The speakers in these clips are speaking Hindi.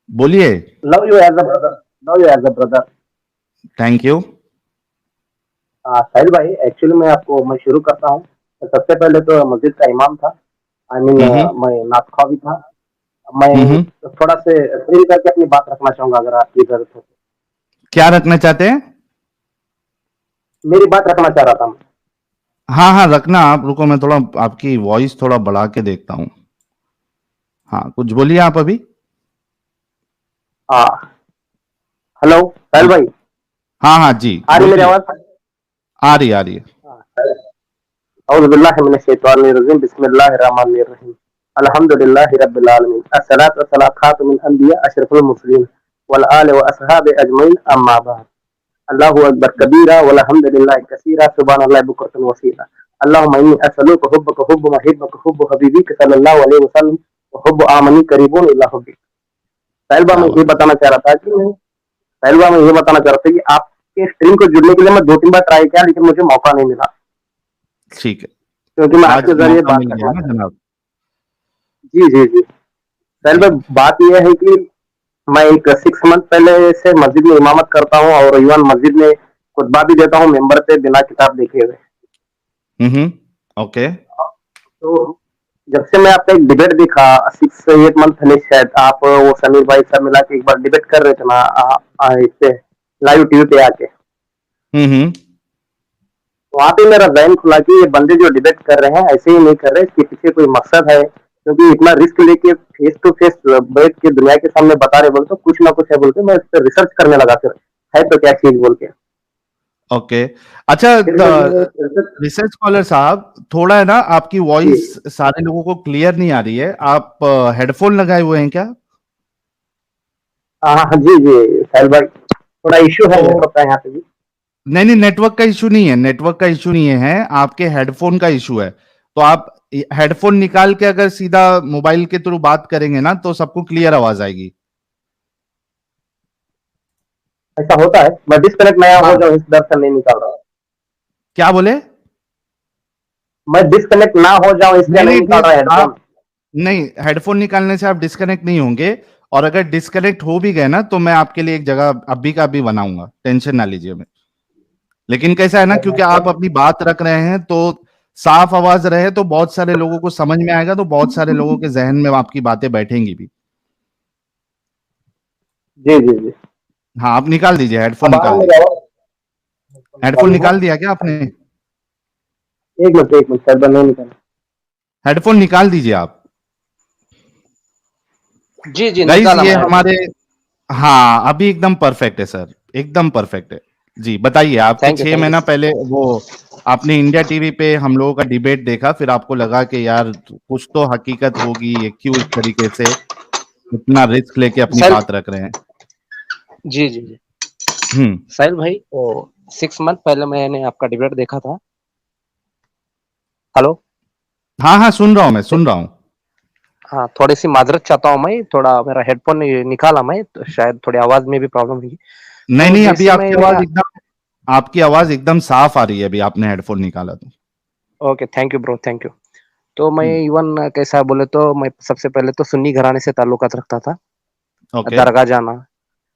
बोलिए। Love you as a brother. Love you as a brother. Thank you. Sahil भाई, एक्चुअली मैं शुरू करता हूँ। तो सबसे पहले तो मस्जिद का इमाम था। आई मीन, हम्म। मैं नाखा भी था। मैं हम्म। थोड़ा से ड्रिल करके अपनी बात रखना चाहूंगा, अगर आपकी इजाजत हो तो। क्या रखना चाहते हैं? मेरी बात रखना चाह रहा था मैं। हाँ हाँ, रखना आप। रुको, मैं थोड़ा आपकी वॉइस थोड़ा बढ़ा के देखता हूँ। हाँ, कुछ बोलिए आप अभी। हाँ। हेलो साहिल हाँ भाई। हाँ हाँ जी, आ रही मेरी बोलिए। आवाज? आ रही आ रही है। औज़ुबिल्लाहिमिनश्शैतानिर्रजीम, बिस्मिल्लाहिर्रहमानिर्रहीम। अल्हम्दुलिल्लाहि रब्बिल आलमीन, अस्सलातु वस्सलामु खातमुल अंबिया अशरफुल मुरसलीन वल आलि व अस्हाबि अजमईन, अम्मा बाद। अल्लाहु अकबर कबीरा वल्हम्दुलिल्लाहि कसीरा, सुब्हानल्लाहि बुक्रतन वसीला। अल्लाहुम्मा इन्नी अस्अलुका हुब्बका हुब्ब महिब्बका हुब्ब हबीबिका सल्लल्लाहु अलैहि वसल्लम व हुब्ब आमनी करीबुन इला हुब्बिक। साहिल भाई, क्या मैं ये बात है। बताना चाह रहा था कि साहिल भाई मैं ये बताना चाह रहा था कि आपके स्ट्रीम को जुड़ने के लिए मैं 2-3 बार ट्राई किया, लेकिन मुझे मौका नहीं मिला, ठीक है। क्योंकि मैं आज आपके ज़रिए मौका बात मिल गया करना ना चाह रहा जनाब? था। जी, जी, जी। साहिल जी। भाई, बात ये है कि मैं एक 6 मंथ पहले से मस्जिद में इमामत करता हूँ, और इवन मस्जिद में खुतबा भी देता हूँ मेंबर पे, बिना किताब देखे हुए। हम्म। ओके। तो जब से मैं आपका एक डिबेट देखा 6 से 8 मंथ पहले, शायद आप वो समीर भाई सब मिला के एक बार डिबेट कर रहे थे ना, इस पे लाइव टीवी पे आके। हम्म। वहां पे मेरा जहन खुला कि ये बंदे जो डिबेट कर रहे हैं ऐसे ही नहीं कर रहे, इसके पीछे कोई मकसद है, क्योंकि इतना रिस्क लेके फेस टू फेस बैठ के दुनिया के सामने बता रहे, बोल तो कुछ ना कुछ है, बोल के मैं इस पर रिसर्च करने लगा। फिर है तो क्या चीज, बोल के। ओके। अच्छा, फिर जब मैंने रिसर्च। रिसर्च स्कॉलर साहब, थोड़ा है ना आपकी जी। वॉइस सारे लोगों को क्लियर नहीं आ रही है। आप हेडफोन लगाए हुए हैं क्या? हाँ हाँ, जी जी साहिल भाई, थोड़ा इश्यू है तो नेटवर्क का यहाँ पे भी। नहीं नहीं, नेटवर्क का इशू नहीं है, नेटवर्क का इशू नहीं है, आपके हेडफोन का इशू है। तो आप हेडफोन निकाल के अगर सीधा मोबाइल के थ्रू बात करेंगे ना, तो सबको क्लियर आवाज आएगी। ऐसा होता है, मैं डिस्कनेक्ट नया हो हाँ। जाऊँ इस डर से नहीं निकाल रहा हूँ। क्या बोले? मैं डिस्कनेक्ट ना हो जाऊँ इसलिए नहीं नहीं नहीं, निकाल रहा हेडफोन। आप नहीं, हेडफोन निकालने से आप डिस्कनेक्ट नहीं होंगे। और अगर डिस्कनेक्ट हो भी गए ना, तो मैं आपके लिए एक जगह अभी का अभी बनाऊंगा, टेंशन ना लीजिए। मैं लेकिन कैसा है ना, क्योंकि आप अपनी बात रख रहे हैं, तो साफ आवाज रहे तो बहुत सारे लोगों को समझ में आएगा, तो बहुत सारे लोगों के जहन में आपकी बातें बैठेंगी भी। जी जी जी। हाँ, आप निकाल दीजिए, हेडफोन अब आ रहा निकाल है मेरी दीजिए। आवाज? हेडफोन निकाल दूं, हाँ? निकाल दिया क्या आपने? एक मिनट साहिल भाई, नहीं निकाल। हेडफोन निकाल दीजिए आप। जी जी, गाइस, निकाला ये मैं हेडफोन। हमारे, हाँ, अभी एकदम परफेक्ट है सर, एकदम परफेक्ट है। जी, बताइए। आपके थैंक यू, छह थैंक यू। महीना पहले वो आपने इंडिया टीवी पे हम लोगों का डिबेट देखा, फिर आपको लगा कि यार कुछ तो हकीकत होगी, ये क्यों इस तरीके से इतना रिस्क लेके अपनी साहिल, बात रख रहे हैं। जी जी जी। हम्म। साहिल भाई, वो 6 मंथ पहले मैंने आपका डिबेट देखा था। हेलो। हाँ हाँ, सुन रहा हूँ, मैं सुन रहा हूँ। हाँ, थोड़ी सी माजरत चाहता हूँ, मैं थोड़ा मेरा हेडफोन निकाला मैं, तो शायद थोड़ी आवाज में भी प्रॉब्लम होगी। नहीं तो नहीं, अभी जैसे आपकी मैंने, आवाज एकदम, आपकी आवाज एकदम साफ आ रही है, अभी आपने हेडफोन निकाला तो। Okay, thank you bro, thank you. तो मैं हम्म। इवन कैसा बोले तो मैं सबसे पहले तो सुन्नी घराने से ताल्लुकात रखता था। ओके। दरगाह जाना,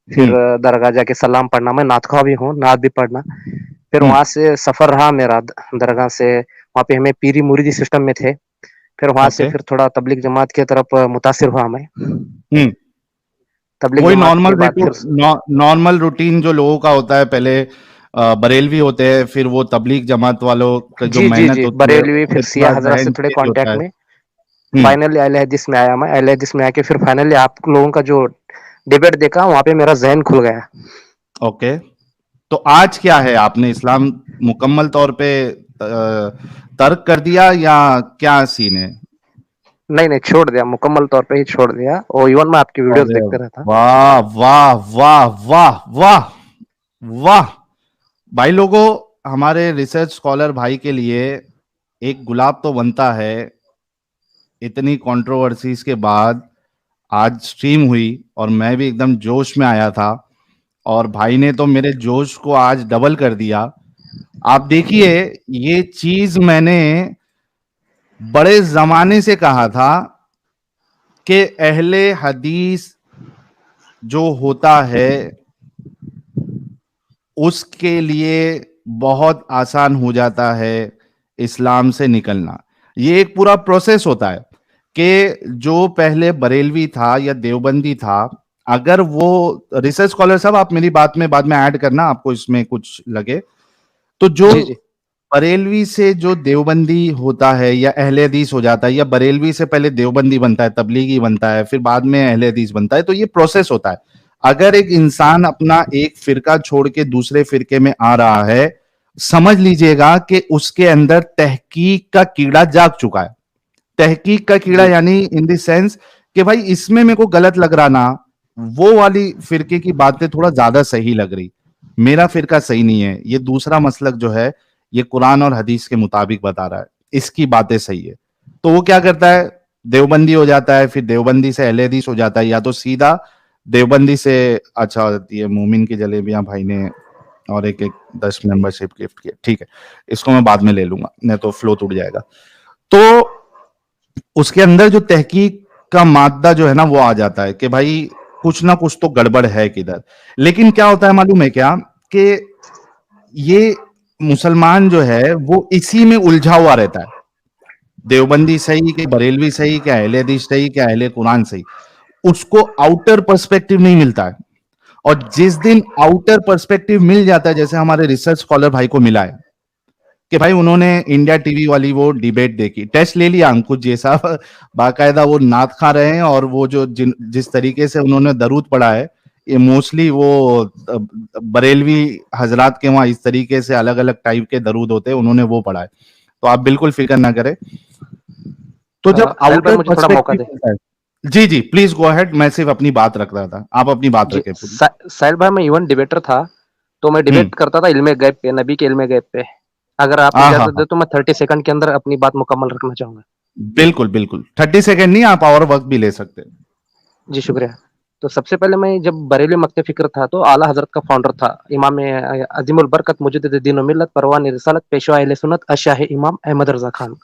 फिर हम्म। दरगाह जाके सलाम पढ़ना, मैं नात खा भी हूँ, नात भी पढ़ना। फिर हम्म। वहां से सफर रहा मेरा दरगाह से, वहां पे हमें पीरी मुरीदी सिस्टम में थे। फिर वहां से ओके। फिर थोड़ा तबलीग जमात की तरफ मुतासिर हुआ मैं। हम्म। तबलीग वही जमात नॉर्मल के बाद फिर, नॉर्मल रूटीन जो लोगों का होता है, पहले बरेलवी होते हैं, फिर वो तबलीग जमात वालों का जो जी जी मेहनत जी, होती है, बरेलवी, फिर उससे सिया थोड़ा हजरत से जहन थोड़े चेंज होता कांटेक्ट है। में। हम्म। फाइनली अहले हदीस में आया मैं, अहले हदीस में आके फिर फाइनली आप लोगों का जो डिबेट देखा, वहां पे मेरा जहन खुल गया। ओके। तो आज क्या है, आपने इस्लाम मुकम्मल तौर पे तर्क कर दिया या क्या सीन है? नहीं नहीं, छोड़ दिया, मुकम्मल तौर पे ही छोड़ दिया, और इवन मैं आपकी वीडियोस अरे देखते रहता। वाह वाह वाह वाह वाह वाह! भाई लोगों, हमारे रिसर्च स्कॉलर भाई के लिए एक गुलाब तो बनता है। इतनी कंट्रोवर्सीज के बाद आज स्ट्रीम हुई और मैं भी एकदम जोश में आया था, और भाई ने तो मेरे जोश को आज डबल कर दिया। आप देखिए, ये चीज मैंने बड़े जमाने से कहा था कि अहले हदीस जो होता है उसके लिए बहुत आसान हो जाता है इस्लाम से निकलना। ये एक पूरा प्रोसेस होता है कि जो पहले बरेलवी था या देवबंदी था, अगर वो, रिसर्च स्कॉलर साहब आप मेरी बात में बाद में ऐड करना आपको इसमें कुछ लगे, तो जो जी जी बरेलवी से जो देवबंदी होता है या अहले हदीस हो जाता है, या बरेलवी से पहले देवबंदी बनता है, तबलीगी बनता है, फिर बाद में अहले हदीस बनता है, तो ये प्रोसेस होता है। अगर एक इंसान अपना एक फिरका छोड़ के दूसरे फिरके में आ रहा है, समझ लीजिएगा कि उसके अंदर तहकीक का कीड़ा जाग चुका है। तहकीक का कीड़ा जी यानी इन द सेंस कि भाई इसमें मेरे को गलत लग रहा ना, वो वाली फिरके की बातें थोड़ा ज्यादा सही लग रही, मेरा फिरका सही नहीं है, ये दूसरा मसलक जो है ये कुरान और हदीस के मुताबिक बता रहा है, इसकी बातें सही है, तो वो क्या करता है, देवबंदी हो जाता है, फिर देवबंदी से अहले हदीस हो जाता है, या तो सीधा देवबंदी से। अच्छा, ये मोमिन की जलेबियां भाई ने और एक 10 मेंबरशिप गिफ्ट किया, ठीक है, इसको मैं बाद में ले लूंगा, नहीं तो फ्लो टूट जाएगा। तो उसके अंदर जो तहकीक का मादा जो है ना वो आ जाता है कि भाई कुछ ना कुछ तो गड़बड़ है किधर। लेकिन क्या होता है मालूम है क्या, कि ये मुसलमान जो है वो इसी में उलझा हुआ रहता है, देवबंदी सही कि बरेलवी सही, क्या अहले हदीस सही, क्या अहले कुरान सही, उसको आउटर पर्सपेक्टिव नहीं मिलता है। और जिस दिन आउटर पर्सपेक्टिव मिल जाता है, जैसे हमारे रिसर्च स्कॉलर भाई को मिला है कि भाई उन्होंने इंडिया टीवी वाली वो डिबेट देखी, टेस्ट ले लिया अंकुश जी साहब, बाकायदा वो नात खा रहे हैं, और वो जो जिस तरीके से उन्होंने दरूद पढ़ा है, ये मोस्टली वो बरेलवी हजरात के वहां इस तरीके से अलग अलग टाइप के दरूद होते हैं, उन्होंने वो पढ़ा है, तो आप बिल्कुल फिक्र ना करें। तो जब साहिल भाई आउटर मुझे थोड़ा मौका दे। पर्सपेक्टिव, जी जी प्लीज गो अहेड, मैं सिर्फ अपनी बात रख रहा था, आप अपनी बात जी रखें पूरी। साहिल भाई, मैं इवन डिबेटर था, तो मैं हम्म, डिबेट करता था इल्मे गैब पे, नबी के इल्मे गैब पे। अगर आप हाँ हाँ इजाजत हाँ, दे तो मैं 30 सेकंड के अंदर अपनी बात मुकम्मल रखना चाहूंगा। बिल्कुल बिल्कुल, 30 सेकेंड नहीं, आप और वक्त भी ले सकते हैं। जी शुक्रिया। तो सबसे पहले मैं जब बरेली मक्ते फिक्र था तो आला हजरत का फाउंडर था इमाम अजीमुल बरकत मुजद्दिद दीन व मिल्लत परवान रिसालत पेशवा अहले सुन्नत अशाह इमाम अहमद रजा खान।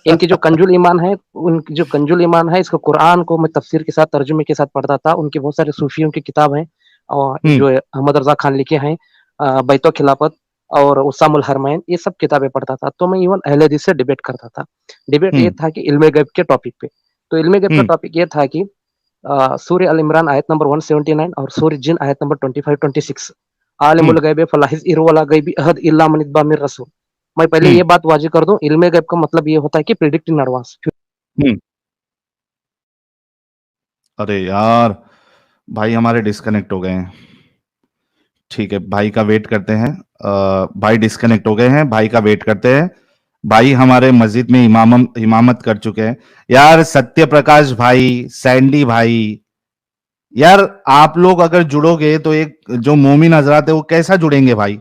इनकी जो कंजुल ईमान है, उनकी जो कंजुल ईमान है, इसको कुरान को मैं तफसीर के साथ तर्जुमे के साथ पढ़ता था। उनकी बहुत सारे सूफियों की किताब है और हम्म जो अहमद रजा खान लिखे हैं, बैतो खिलाफत और उसामुल हरमैन, ये सब किताबें पढ़ता था। तो मैं इवन अहले हदीस से डिबेट करता था। डिबेट ये हम्म था कि इल्मे गैब के टॉपिक पे। तो इल्मे गैब का हम्म टॉपिक ये था कि सूर्य अल इमरान आयत नंबर 179 और सूर्य जिन आयत नंबर 25-26, हम्म आलिमुल गैब फलाहिज इरवला गैबी अहद इल्ला मन इत्बा मिर रसूल। मैं पहले हम्म ये बात वाज़ेह कर दूं, इल्मे गैब का मतलब ये होता है कि प्रिडिक्ट इन एडवांस। हम्म। अरे यार, भाई हमारे डिस्कनेक्ट हो गए हैं, ठीक है, भाई का वेट करते हैं। भाई डिस्कनेक्ट हो गए हैं, भाई का वेट करते हैं। भाई हमारे मस्जिद में इमामत कर चुके हैं यार, सत्य प्रकाश भाई, सैंडी भाई, यार आप लोग अगर जुड़ोगे तो एक जो मोमिन हजरात है वो कैसा जुड़ेंगे भाई।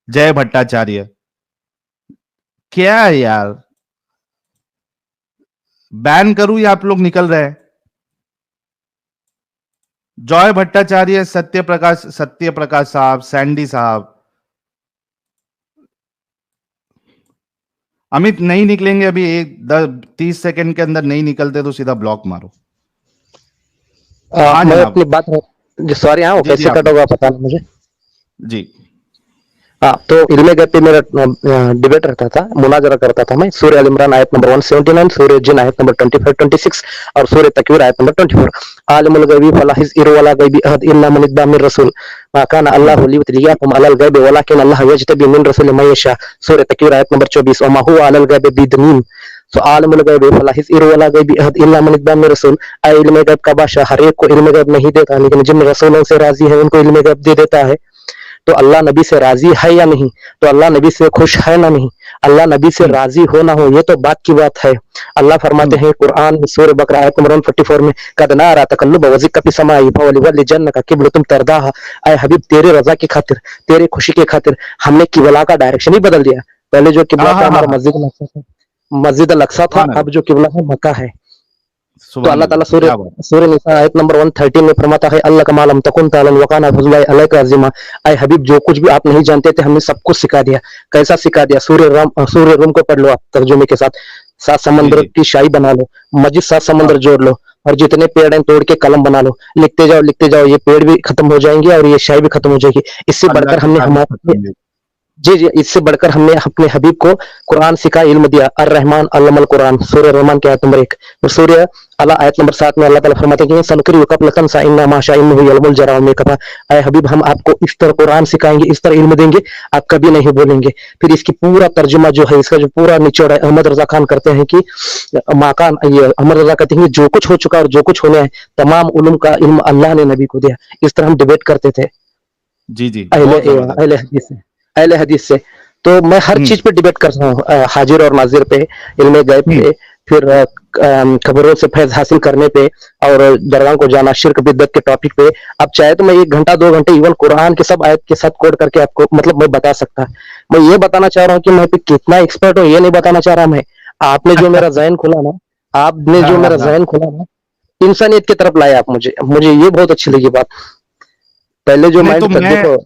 जय भट्टाचार्य, क्या है यार, बैन करूं या आप लोग निकल रहे हैं। जॉय भट्टाचार्य, सत्य प्रकाश साहब, सैंडी साहब, अमित नहीं निकलेंगे अभी, 30 सेकंड के अंदर नहीं निकलते तो सीधा ब्लॉक मारो। हाँ मैं जनाब, अपनी बात, सॉरी, हाँ, वो जी जी कैसे आप कट होगा पता नहीं मुझे। जी। हाँ, तो इल्मे गैब पे मेरा डिबेट रहता था, मुनाजरा करता था मैं। सूर्य अल इमरान आयत नंबर 179, सूर्य जिन आयत नंबर 25-26 और सूर्य तकवीर आयत नंबर 24। आलिमुल गैबी फलाहिज इरवला गैबी अहद इल्ला मन इत्बा मिर रसूल मा कान अल्लाहु लियुतलियाकुम अलल गैबि वलाकिन अल्लाह यजतबी मिन रसूल मन यशा। सूर्य तकवीर आयत नंबर 24। वमा हुवा अलल गैबि बिदनीन। सो आलिमुल गैबि फलाहिज इरवला गैबि अहद इल्ला मन इत्बा मिर रसूल। इल्मे गैब का बादशाह हर एक को इल्मे गैब नहीं देता, लेकिन जिन रसूलों से राजी है उनको इल्मे गैब दे देता है। तो अल्लाह नबी से राजी है या नहीं, तो अल्लाह नबी से खुश है ना नहीं, अल्लाह नबी से हम्म राजी हो ना हो, ये तो बात की बात है। अल्लाह फरमाते हम्म हैं कुरान सूरह बकरा आयत नंबर 144 में, कद नारा तकल्लुब वजिक फी समाई फवलिवल जन्नत का किबल तुम तरदाहा। ऐ हबीब, तेरे रजा की खातिर, तेरे खुशी की खातिर हमने किबला का डायरेक्शन ही बदल दिया। पहले जो किबला हाँ था हाँ हाँ हमारा हाँ, मस्जिद अल अक्सा था, सुभान अब अल्लाह, जो किबला है मक्का है। तो सुभान अल्लाह ताला अल्लाह, क्या बात। सूरह निसा आयत नंबर 113 में फरमाता है, अल्लाह का मालम तकुन तालन वकाना फज़लुल्लाहि अलैका अज़ीमा। ऐ हबीब, जो कुछ भी आप नहीं जानते थे हमने सब कुछ सिखा दिया। कैसा सिखा दिया? सूर्य रूम को पढ़ लो आप तर्जुमे के साथ। 7 जी समंदर जी, की शाही बना लो, मस्जिद 7 समंदर हाँ जोड़ लो, और जितने पेड़ हैं तोड़ के कलम बना लो, लिखते जाओ, ये पेड़ भी खत्म हो जाएंगे और ये शायरी भी खत्म हो जाएगी। इससे अल्लाह बढ़कर की हमने तारीफ हमारे, करेंगे। जी जी, इससे बढ़कर हमने अपने हबीब को कुरान सिखा, इल्म दिया। अर रहमान अल्लमल कुरान, सूर्य रहमान की आयत नंबर 1 और सूर्य अला आयत नंबर 7 में अल्लाह ताला फरमाते हैं कि सनकरी युकबलतन सा इन्ना माशा इन्नहु यलमुल जरा में कहा, अय हबीब हम आपको इस तरह कुरान सिखाएंगे, इस तरह इल्म देंगे, आप कभी नहीं बोलेंगे। फिर इसकी पूरा तर्जुमा जो है, इसका जो पूरा निचोड़ है, अहमद रजा खान करते हैं कि माकान, ये अहमद रजा कहते हैं कि जो कुछ हो चुका और जो कुछ होने है, तमाम उलूम का इल्म अल्लाह ने नबी को दिया। इस तरह हम डिबेट करते थे जी, जी, अहले बहुत ज़बरदस्त। अहले हदीस से, अहले हदीस से। तो मैं हर हुँ, चीज पे डिबेट करता हूँ, हाजिर और नाजिर पे, इल्म गैब हुँ, पे, फिर खबरों से फैज हासिल करने पे, और दरगाह को जाना, शिर्क बिदअत के टॉपिक पे। अब चाहे तो मैं 1 घंटा 2 घंटे इवन कुरान के सब आयत के साथ कोड करके आपको मतलब मैं बता सकता। मैं ये बताना चाह रहा हूँ कि मैं पे कितना एक्सपर्ट हूँ, ये नहीं बताना चाह रहा मैं। आपने जो मेरा जहन खोला ना, आपने हाँ, जो हाँ, मेरा हाँ। जहन खोला ना, इंसानियत की तरफ लाए आप मुझे, मुझे ये बहुत अच्छी लगी बात। पहले जो नहीं तो माइंड था मैं देखो।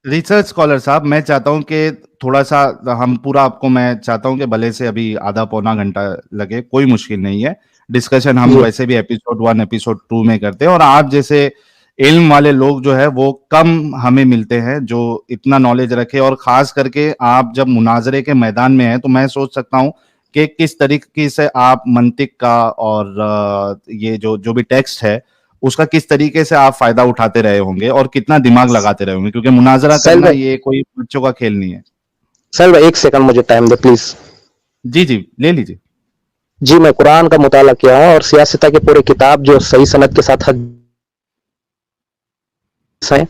रिसर्च स्कॉलर साहब, मैं चाहता हूँ कि थोड़ा-सा हम पूरा आपको मैं चाहता हूँ कि भले से अभी आधा पौना घंटा लगे, कोई मुश्किल नहीं है। डिस्कशन हम जी वैसे भी एपिसोड 1, एपिसोड 2 में करते हैं और आप जैसे इल्म वाले लोग जो है वो कम हमें मिलते हैं, जो इतना नॉलेज रखे और ख़ास करके आप जब मुनाज़रे के मैदान में हैं, तो मैं सोच सकता हूँ कि किस तरीके से आप मंतिक का और ये जो जो भी टेक्स्ट है, उसका किस तरीके से आप फ़ायदा उठाते रहे होंगे और कितना दिमाग लगाते रहे होंगे क्योंकि मुनाज़रा सैल करना भाई, ये कोई बच्चों का खेल नहीं है। सैल भाई 1 सेकंड मुझे टाइम दे प्लीज। जी, जी, ले लीजिए। जी, मैं कुरान का मुताला किया हूँ और सियासत की पूरी किताब जो सही सनद के साथ है,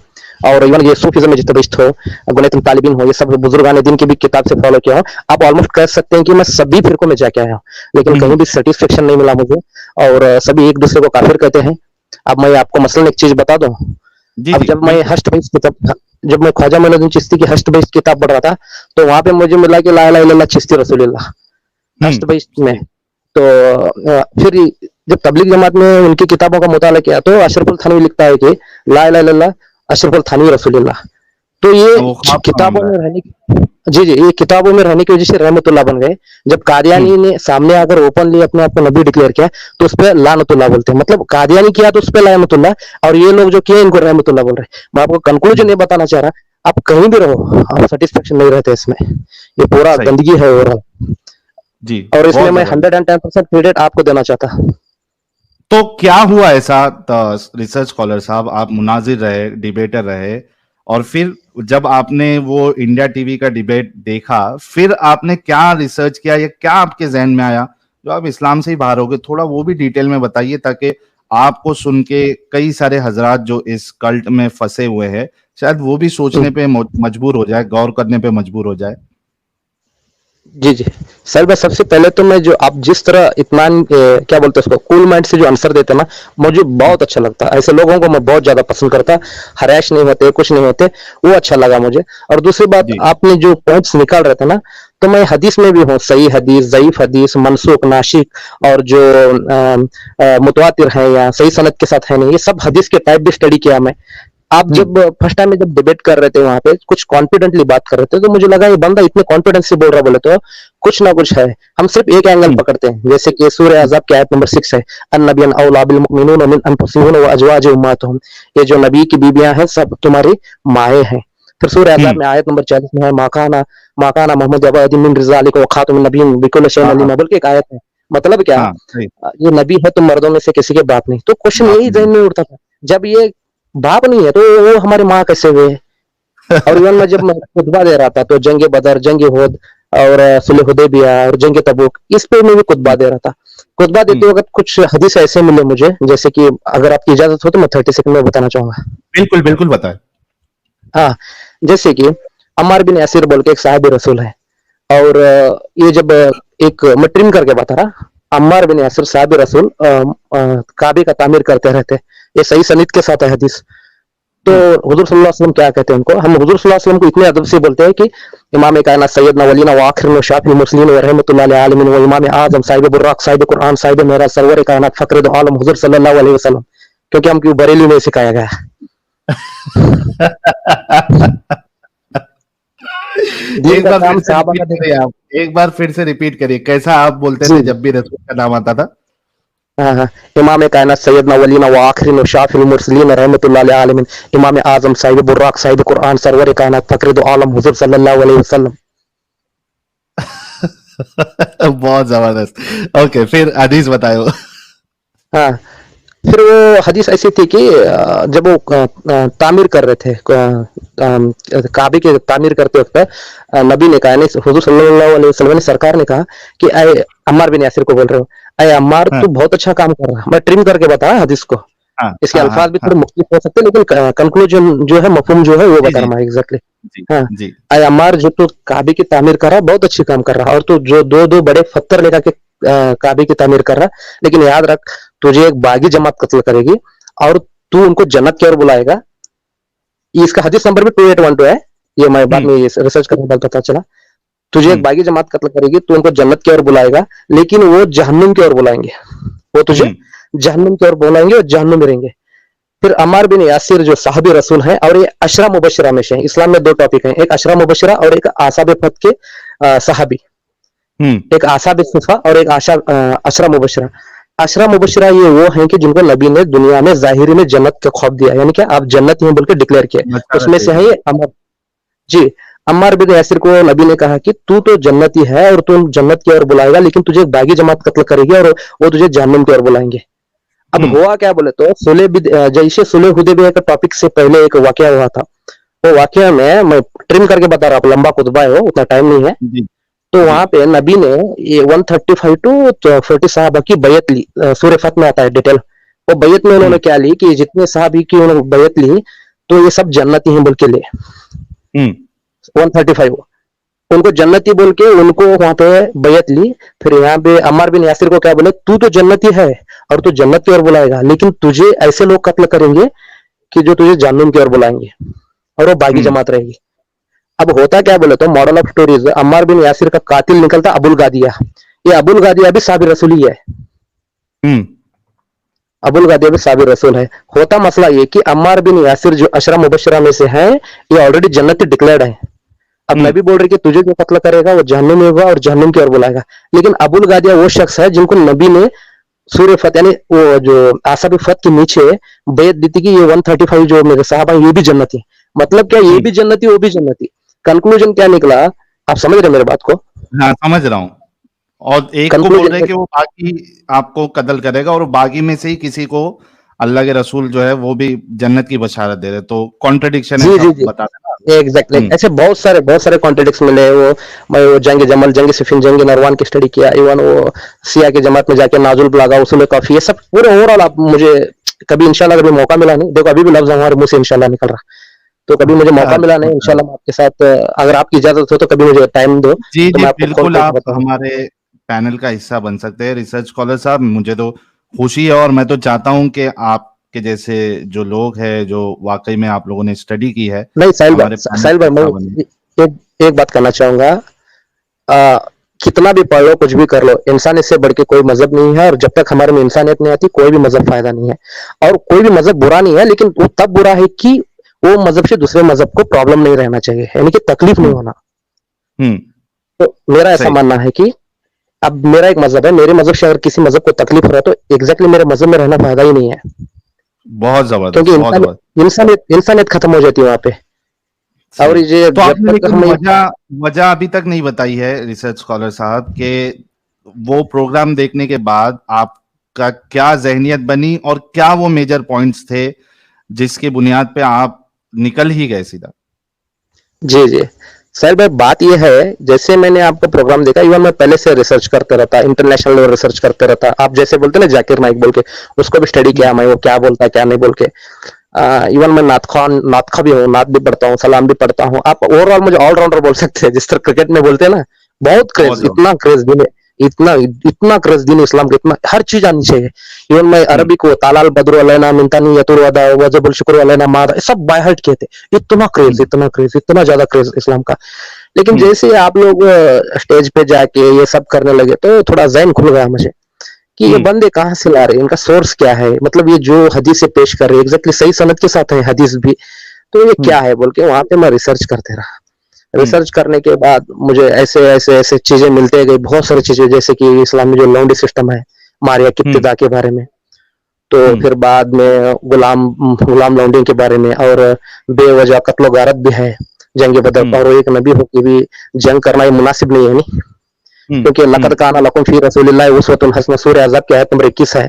और इवन ये सूफीज़्म में जितने बेस्ट हो, गुनैतुल तालिबीन हो, ये सब बुजुर्गान दिन की भी किताब से फॉलो किया हूँ। आप ऑलमोस्ट कह सकते हैं कि मैं सभी फिरकों में जाके आया हूँ, लेकिन हुँ, कहीं हुँ। भी सेटिस्फेक्शन नहीं मिला मुझे, और सभी एक दूसरे को काफिर कहते हैं। अब मैं आपको मसलन एक चीज बता दूं। जी, अब जी, बिल्कुल। जब मैं ख्वाजा मोइनुद्दीन चिश्ती की हश्त बेस्ट किताब पढ़ रहा था, तो वहां पे मुझे मिला कि ला इलाहा इल्लल्लाह चिश्ती रसूलुल्लाह हुँ, हश्त बेस्ट में। सही। तो फिर जब तबलीग जमात में उनकी किताबों का मुताला किया, तो अशरफुल थानवी लिखता है कि ला इलाहा इल्लल्लाह अशरफुल थानवी रसूलुल्लाह। तो ये वो ख्वाब का किताबों मामला है। में रहने की, जी जी, ये किताबों में रहने की वजह से रहमतुल्लाह बन गए। जब हुँ, कादियानी ने सामने आकर ओपनली अपने आप को नबी डिक्लेयर किया, तो उस पर लानतुल्लाह बोलते हैं। मतलब कादियानी किया तो उस पर लानतुल्लाह, और ये लोग जो किए इनको रहमतुल्लाह बोल रहे हैं। मैं आपको कंक्लूजन हुँ, ये बताना चाह रहा, आप कहीं भी रहो आप सेटिस्फेक्शन नहीं रहते इसमें, ये पूरा सही। गंदगी है ओवरऑल। जी, और इसमें बहुत मैं ज़बरदस्त। 110% क्रेडिट आपको देना चाहता। तो क्या हुआ ऐसा रिसर्च स्कॉलर साहब, आप मुनाजिर रहे, डिबेटर रहे और फिर जब आपने वो इंडिया टीवी का डिबेट देखा, फिर आपने क्या रिसर्च किया या क्या आपके ज़हन में आया, जो आप इस्लाम से ही बाहर हो गए? थोड़ा वो भी डिटेल में बताइए ताकि आपको सुन के कई सारे हज़रात जो इस कल्ट में फँसे हुए हैं, शायद वो भी सोचने पे मजबूर हो जाए, गौर करने पे मजबूर हो जाए। जी जी, सर मैं सबसे पहले तो मैं जो आप जिस तरह इत्मीनान क्या बोलते हैं उसको, कूल माइंड से जो आंसर देते हैं ना, मुझे हुँ, बहुत अच्छा लगता है। ऐसे लोगों को मैं बहुत ज्यादा पसंद करता, हरैश नहीं होते, कुछ नहीं होते, वो अच्छा लगा मुझे। और दूसरी बात, जी। आपने जो पॉइंट्स निकाल रहे थे ना, तो मैं हदीस में भी हूँ, सही हदीस, ज़ईफ हदीस, मनसूख, नाशिक, और जो मुतवातिर है या सही सनद के साथ है नहीं, ये सब हदीस के टाइप भी स्टडी किया मैं। आप हुँ, जब फर्स्ट टाइम में जब डिबेट कर रहे थे वहां पे, कुछ कॉन्फिडेंटली बात कर रहे थे, तो मुझे लगा ये बंदा इतने कॉन्फिडेंस से बोल रहा, बोले तो कुछ ना कुछ है। हम सिर्फ एक एंगल हुँ, पकड़ते हैं, जैसे कि सूरह हुँ, अज़ाब की आयत नंबर 6 है, अन्नबियन औला बिल मुमिनीन मिन अनफुसिहिम व अज़वाजिहिम उम्महातुहुम, ये जो नबी की बीबियां हैं सब तुम्हारी माएँ हैं। फिर सूरह हुँ। अज़ाब में आयत नंबर 40 में है, माकाना मोहम्मद अबा अहदिन मिन रिजालिक व खातमुन नबिय्यीन बिकुल्लि शैइन हाँ, हाँ, अलीमा, बल्कि एक आयत है। मतलब क्या, हाँ, सही। ये नबी है तो मर्दों में से किसी के बाप नहीं। तो क्वेश्चन बाप यही नहीं जहन है। में उठता था, जब ये बाप नहीं है तो वो हमारी माँ कैसे हुए। और इवन मैं जब मैं खुतबा दे रहा था, तो जंग बदर, जंग उहद, और सुलह हुदैबिया और जंग तबूक, इस पे मैं भी खुतबा हुँ, दे रहा था। खुतबा हुँ। देते वक्त कुछ हदीस ऐसे मिले मुझे, जैसे कि अगर आपकी इजाजत हो तो मैं 30 सेकंड में बताना चाहूंगा। बिल्कुल, बिल्कुल बताएँ। हाँ, जैसे कि अम्मार बिन यासिर बोल के एक साहिब रसूल है, और ये जब एक मैं ट्रिम करके बता रहा, अम्मार बिन यासिर साहिब रसूल काबे का तामीर करते रहते, ये सही सनद के साथ है हदीस। तो हुँ, हुजूर सल्लल्लाहु अलैहि वसल्लम क्या कहते हैं उनको, हम हुजूर सल्लल्लाहु अलैहि वसल्लम को इतने अदब से बोलते हैं कि इमाम कायनात सैयदना वलीना व आखिरुन व शाफिउल मुरसलीन व रहमतुल्लिल आलमीन व इमाम आज़म साहिब बुर्राक साहिब कुरान साहिब मेरा सरवर कायनात फखर दो आलम हुजूर सल्लल्लाहु अलैहि वसल्लम, क्योंकि हम क्यों बरेली में सिखाया गया है। दीन एक का बार फिर काम से साहबा रिपीट का दिन। करिए आप। एक बार फिर से रिपीट करिए, कैसा आप बोलते थे जी, जब भी रसूल का नाम आता था? हाँ हाँ, इमाम कायनात सैयदना वलीना व आखिरीन व शाफिल मुरसलीन रहमतुल्लाह लिल आलमीन, इमाम आजम साहिब बुर्राक साहिब कुरान सरवर कायनात फकरे दो आलम हुजूर सल्लल्लाहु अलैहि वसल्लम। बहुत जबरदस्त। ओके, फिर हदीस बताओ। हाँ, फिर वो हदीस ऐसी थी कि जब वो तामीर कर रहे थे, काबे के तामीर करते वक्त नबी ने कहा, नहीं हुजूर सल्लल्लाहु अलैहि वसल्लम ने, सरकार ने कहा कि अय अम्मार बिन यासिर को बोल रहे हो, अय अम्मार हाँ तू बहुत अच्छा काम कर रहा है। मैं ट्रिम करके बताया हदीस को, हाँ इसके हाँ अल्फाज हाँ भी हाँ। थोड़े मुख्तलिफ हो सकते हैं, लेकिन कंक्लूजन जो है, मफहूम जो है वो जी बता जी रहा हूँ एग्जैक्टली। जी हाँ, जी। अय अम्मार जो तू काबे की तामीर कर रहा है बहुत अच्छी काम कर रहा है, और तू जो दो दो बड़े पत्थर लेकर के काबे की तामीर कर रहा है, लेकिन याद रख तुझे एक बागी जमात कत्ल करेगी और तू उनको जन्नत की ओर बुलाएगा। इसका हदीस नंबर भी 2812 है, ये मैं बाद में रिसर्च करने के बाद पता चला। तुझे एक हम्म बागी जमात कत्ल करेगी, तू उनको जन्नत की ओर बुलाएगा, लेकिन वो जहन्नुम की ओर बुलाएंगे, वो तुझे हम्म जहन्नुम की ओर बुलाएंगे और जहन्नुम में रहेंगे। फिर अम्मार बिन यासिर जो साहबी रसूल हैं, और ये अशरा मुबशरा में से हैं। इस्लाम में दो टॉपिक हैं, एक अशरा मुबशरा और एक आसाब फत के साहबी। हम्म एक आसाब सुफा और एक अशरा मुबशरा। अशरा मुबशरा ये वो हैं कि जिनको नबी ने दुनिया में जाहिरी में जन्नत का खौफ दिया, यानी कि आप जन्नत हैं बोल के डिक्लेयर किया। बशारत उसमें दे से है दी। ये अमर जी। अम्मार बिन यासिर को नबी ने कहा कि तू तो जन्नती है और तू जन्नत की ओर बुलाएगा, लेकिन तुझे एक बागी जमात कत्ल करेगी और वो तुझे जहन्नुम की ओर बुलाएंगे। अब हम्म हुआ क्या बोले तो जैसे सुलह हुदैबिया का टॉपिक से पहले एक वाकया हुआ था। वो वाकया में मैं ट्रिम करके बता रहा हूँ, लंबा खुतबा है, वो उतना टाइम नहीं है। जी तो जी। वहां पे नबी ने ये 135 टू 40 साहबा की बैयत ली। सूरह फत में आता है डिटेल। वो बैयत में उन्होंने हम्म क्या ली कि जितने साहबी की उन्होंने बैयत ली, तो ये सब जन्नती हैं बोल के लिए। हम्म 135 उनको जन्नती बोल के उनको वहां पे बैयत ली। फिर यहाँ पे अम्मार बिन यासिर को क्या बोले, तू तो जन्नती है और तू जन्नत की ओर बुलाएगा, लेकिन तुझे ऐसे लोग कत्ल करेंगे कि जो तुझे जहन्नुम की ओर बुलाएंगे, और वो बागी हम्म जमात रहेगी। अब होता क्या बोले तो, मॉडल ऑफ स्टोरीज, अम्मार बिन यासिर का कातिल निकलता अबुल गादिया। ये अबुल गादिया भी साबिर रसूल ही है। हम्म अबुल गादिया भी साबिर रसूल है। होता मसला ये कि अम्मार बिन यासिर जो अशरा मुबशरा में से है, ये ऑलरेडी जन्नती डिक्लेयर्ड है। अब हम्म नबी बोल रही कि तुझे जो कत्ल करेगा वो जहन्नुम में होगा और जहन्नुम की ओर बुलाएगा। लेकिन अबुल गादिया वो शख्स है जिनको नबी ने सूर्य फत, यानी वो जो आसाब फत के नीचे बैत दी थी कि ये 135 जो मेरे साहबा ये भी जन्नती। मतलब क्या, ये हम्म। भी जन्नती वो भी जन्नती। कंक्लूजन क्या निकला, आप समझ रहे मेरे बात को? हाँ, समझ रहा हूँ। और एक को बोल रहे हैं कंक्लूजन कि वो बाकी आपको कत्ल करेगा, और बागी में से ही किसी को अल्लाह के रसूल जो है वो भी जन्नत की बशारत दे रहे, तो कॉन्ट्रडिक्शन जी ऐसा जी जी, बता देना। एग्जैक्टली हम्म ऐसे बहुत सारे कॉन्ट्रडिक्ट्स मिले। वो मैं वो जंग जमल, जंग सिफिन, जंग नरवान की स्टडी किया। इवन वो सिया की जमात में जाके नाजुल बलागा, उसूल काफी, ये सब पूरे ओवरऑल आप मुझे कभी इंशाल्लाह कभी मौका मिला नहीं, देखो अभी भी लफ्ज हमारे मुंह से इंशाल्लाह निकल रहा, तो कभी मुझे मौका मिला नहीं। अच्छा। इंशाल्लाह मैं आपके साथ, अगर आपकी इजाजत हो तो कभी मुझे टाइम दो, जी तो जी, मैं आपको खोल बिल्कुल, खोल के आप बताऊंगा। हमारे पैनल का हिस्सा बन सकते हैं रिसर्च स्कॉलर साहब। मुझे तो खुशी है, और मैं तो चाहता हूं कि आपके जैसे जो लोग हैं, जो वाकई में आप लोगों ने स्टडी की है, नहीं हमारे पैनल साहिल का भाई, मैं हिस्सा बने। एक बात करना चाहूंगा। आ, कितना भी पढ़ लो, कुछ भी कर लो, इंसानियत से बढ़ के कोई मजहब नहीं है, और जब तक हमारे में इंसानियत नहीं आती कोई भी मजहब फायदा नहीं है। और कोई भी मजहब बुरा नहीं है, लेकिन वो तब बुरा है कि वो मजहब से दूसरे मजहब को प्रॉब्लम नहीं रहना चाहिए, यानी कि तकलीफ नहीं हम्म होना। हम्म। तो मेरा ऐसा सही। मानना है कि अब मेरा एक मजहब है, मेरे मजहब से अगर किसी मजहब को तकलीफ हो रहा है तो एग्जैक्टली मेरे मजहब में रहना फायदा ही नहीं है, बहुत जबरदस्त, क्योंकि बहुत जबरदस्त। इंसानियत खत्म हो जाती है वहां पे। और सही। ये तो जब आपने तक लेकिन हम वजह वजह अभी तक नहीं बताई है रिसर्च स्कॉलर साहब, के वो प्रोग्राम देखने के बाद आपका क्या जहनियत बनी, और क्या वो मेजर पॉइंट्स थे जिसकी बुनियाद पे आप निकल ही गए सीधा। जी जी सर भाई, बात यह है, जैसे मैंने आपका प्रोग्राम देखा, इवन मैं पहले से रिसर्च करते रहता, इंटरनेशनल लेवल रिसर्च करते रहता। आप जैसे बोलते ना जाकिर नाइक बोल के, उसको भी स्टडी हम्म किया मैं, वो क्या बोलता है क्या नहीं बोल के। इवन मैं नातखा भी हूँ, नात भी पढ़ता हूँ, सलाम भी पढ़ता हूँ। आप ओवरऑल मुझे ऑलराउंडर बोल सकते हैं, जिस तरह क्रिकेट में बोलते हैं ना। बहुत बहुत क्रेज, जबरदस्त। इतना क्रेज दिन, इतना क्रेज दिन इस्लाम का, इतना हर चीज आनी चाहिए। इवन मैं हम्म अरबी को तालाल बद्र अलैना मिनतानी यतुर वदा वजबुल शुक्र अलैना मादा सब बाय हार्ट किए थे। हम्म इतना ज्यादा क्रेज इस्लाम का। लेकिन हम्म जैसे आप लोग स्टेज पे जाके ये सब करने लगे, तो थोड़ा जहन खुल गया मुझे कि ये हम्म बंदे कहाँ से ला रहे हैं, इनका सोर्स क्या है, मतलब ये जो हदीस से पेश कर रहे हैं एग्जैक्टली सही सनद के साथ है हदीस भी, तो ये हम्म क्या है बोल के वहां पे मैं रिसर्च करते रहा। हम्म रिसर्च करने के बाद मुझे ऐसे ऐसे ऐसे चीजें मिलते गई, बहुत सारी चीजें, जैसे कि इस्लाम में जो लॉन्ड्री सिस्टम है मारिया की इब्तिदा के बारे में, तो फिर बाद में गुलाम लौंडिंग के बारे में, और बेवजह कत्लो गारत भी है जंग बदर, और एक नबी हो के भी जंग करना ये मुनासिब नहीं है नहीं, क्योंकि लक़द काना लकुम फी रसूलिल्लाहि उस्वतुन हसना, सूरह अहज़ाब की आयत नंबर 21 है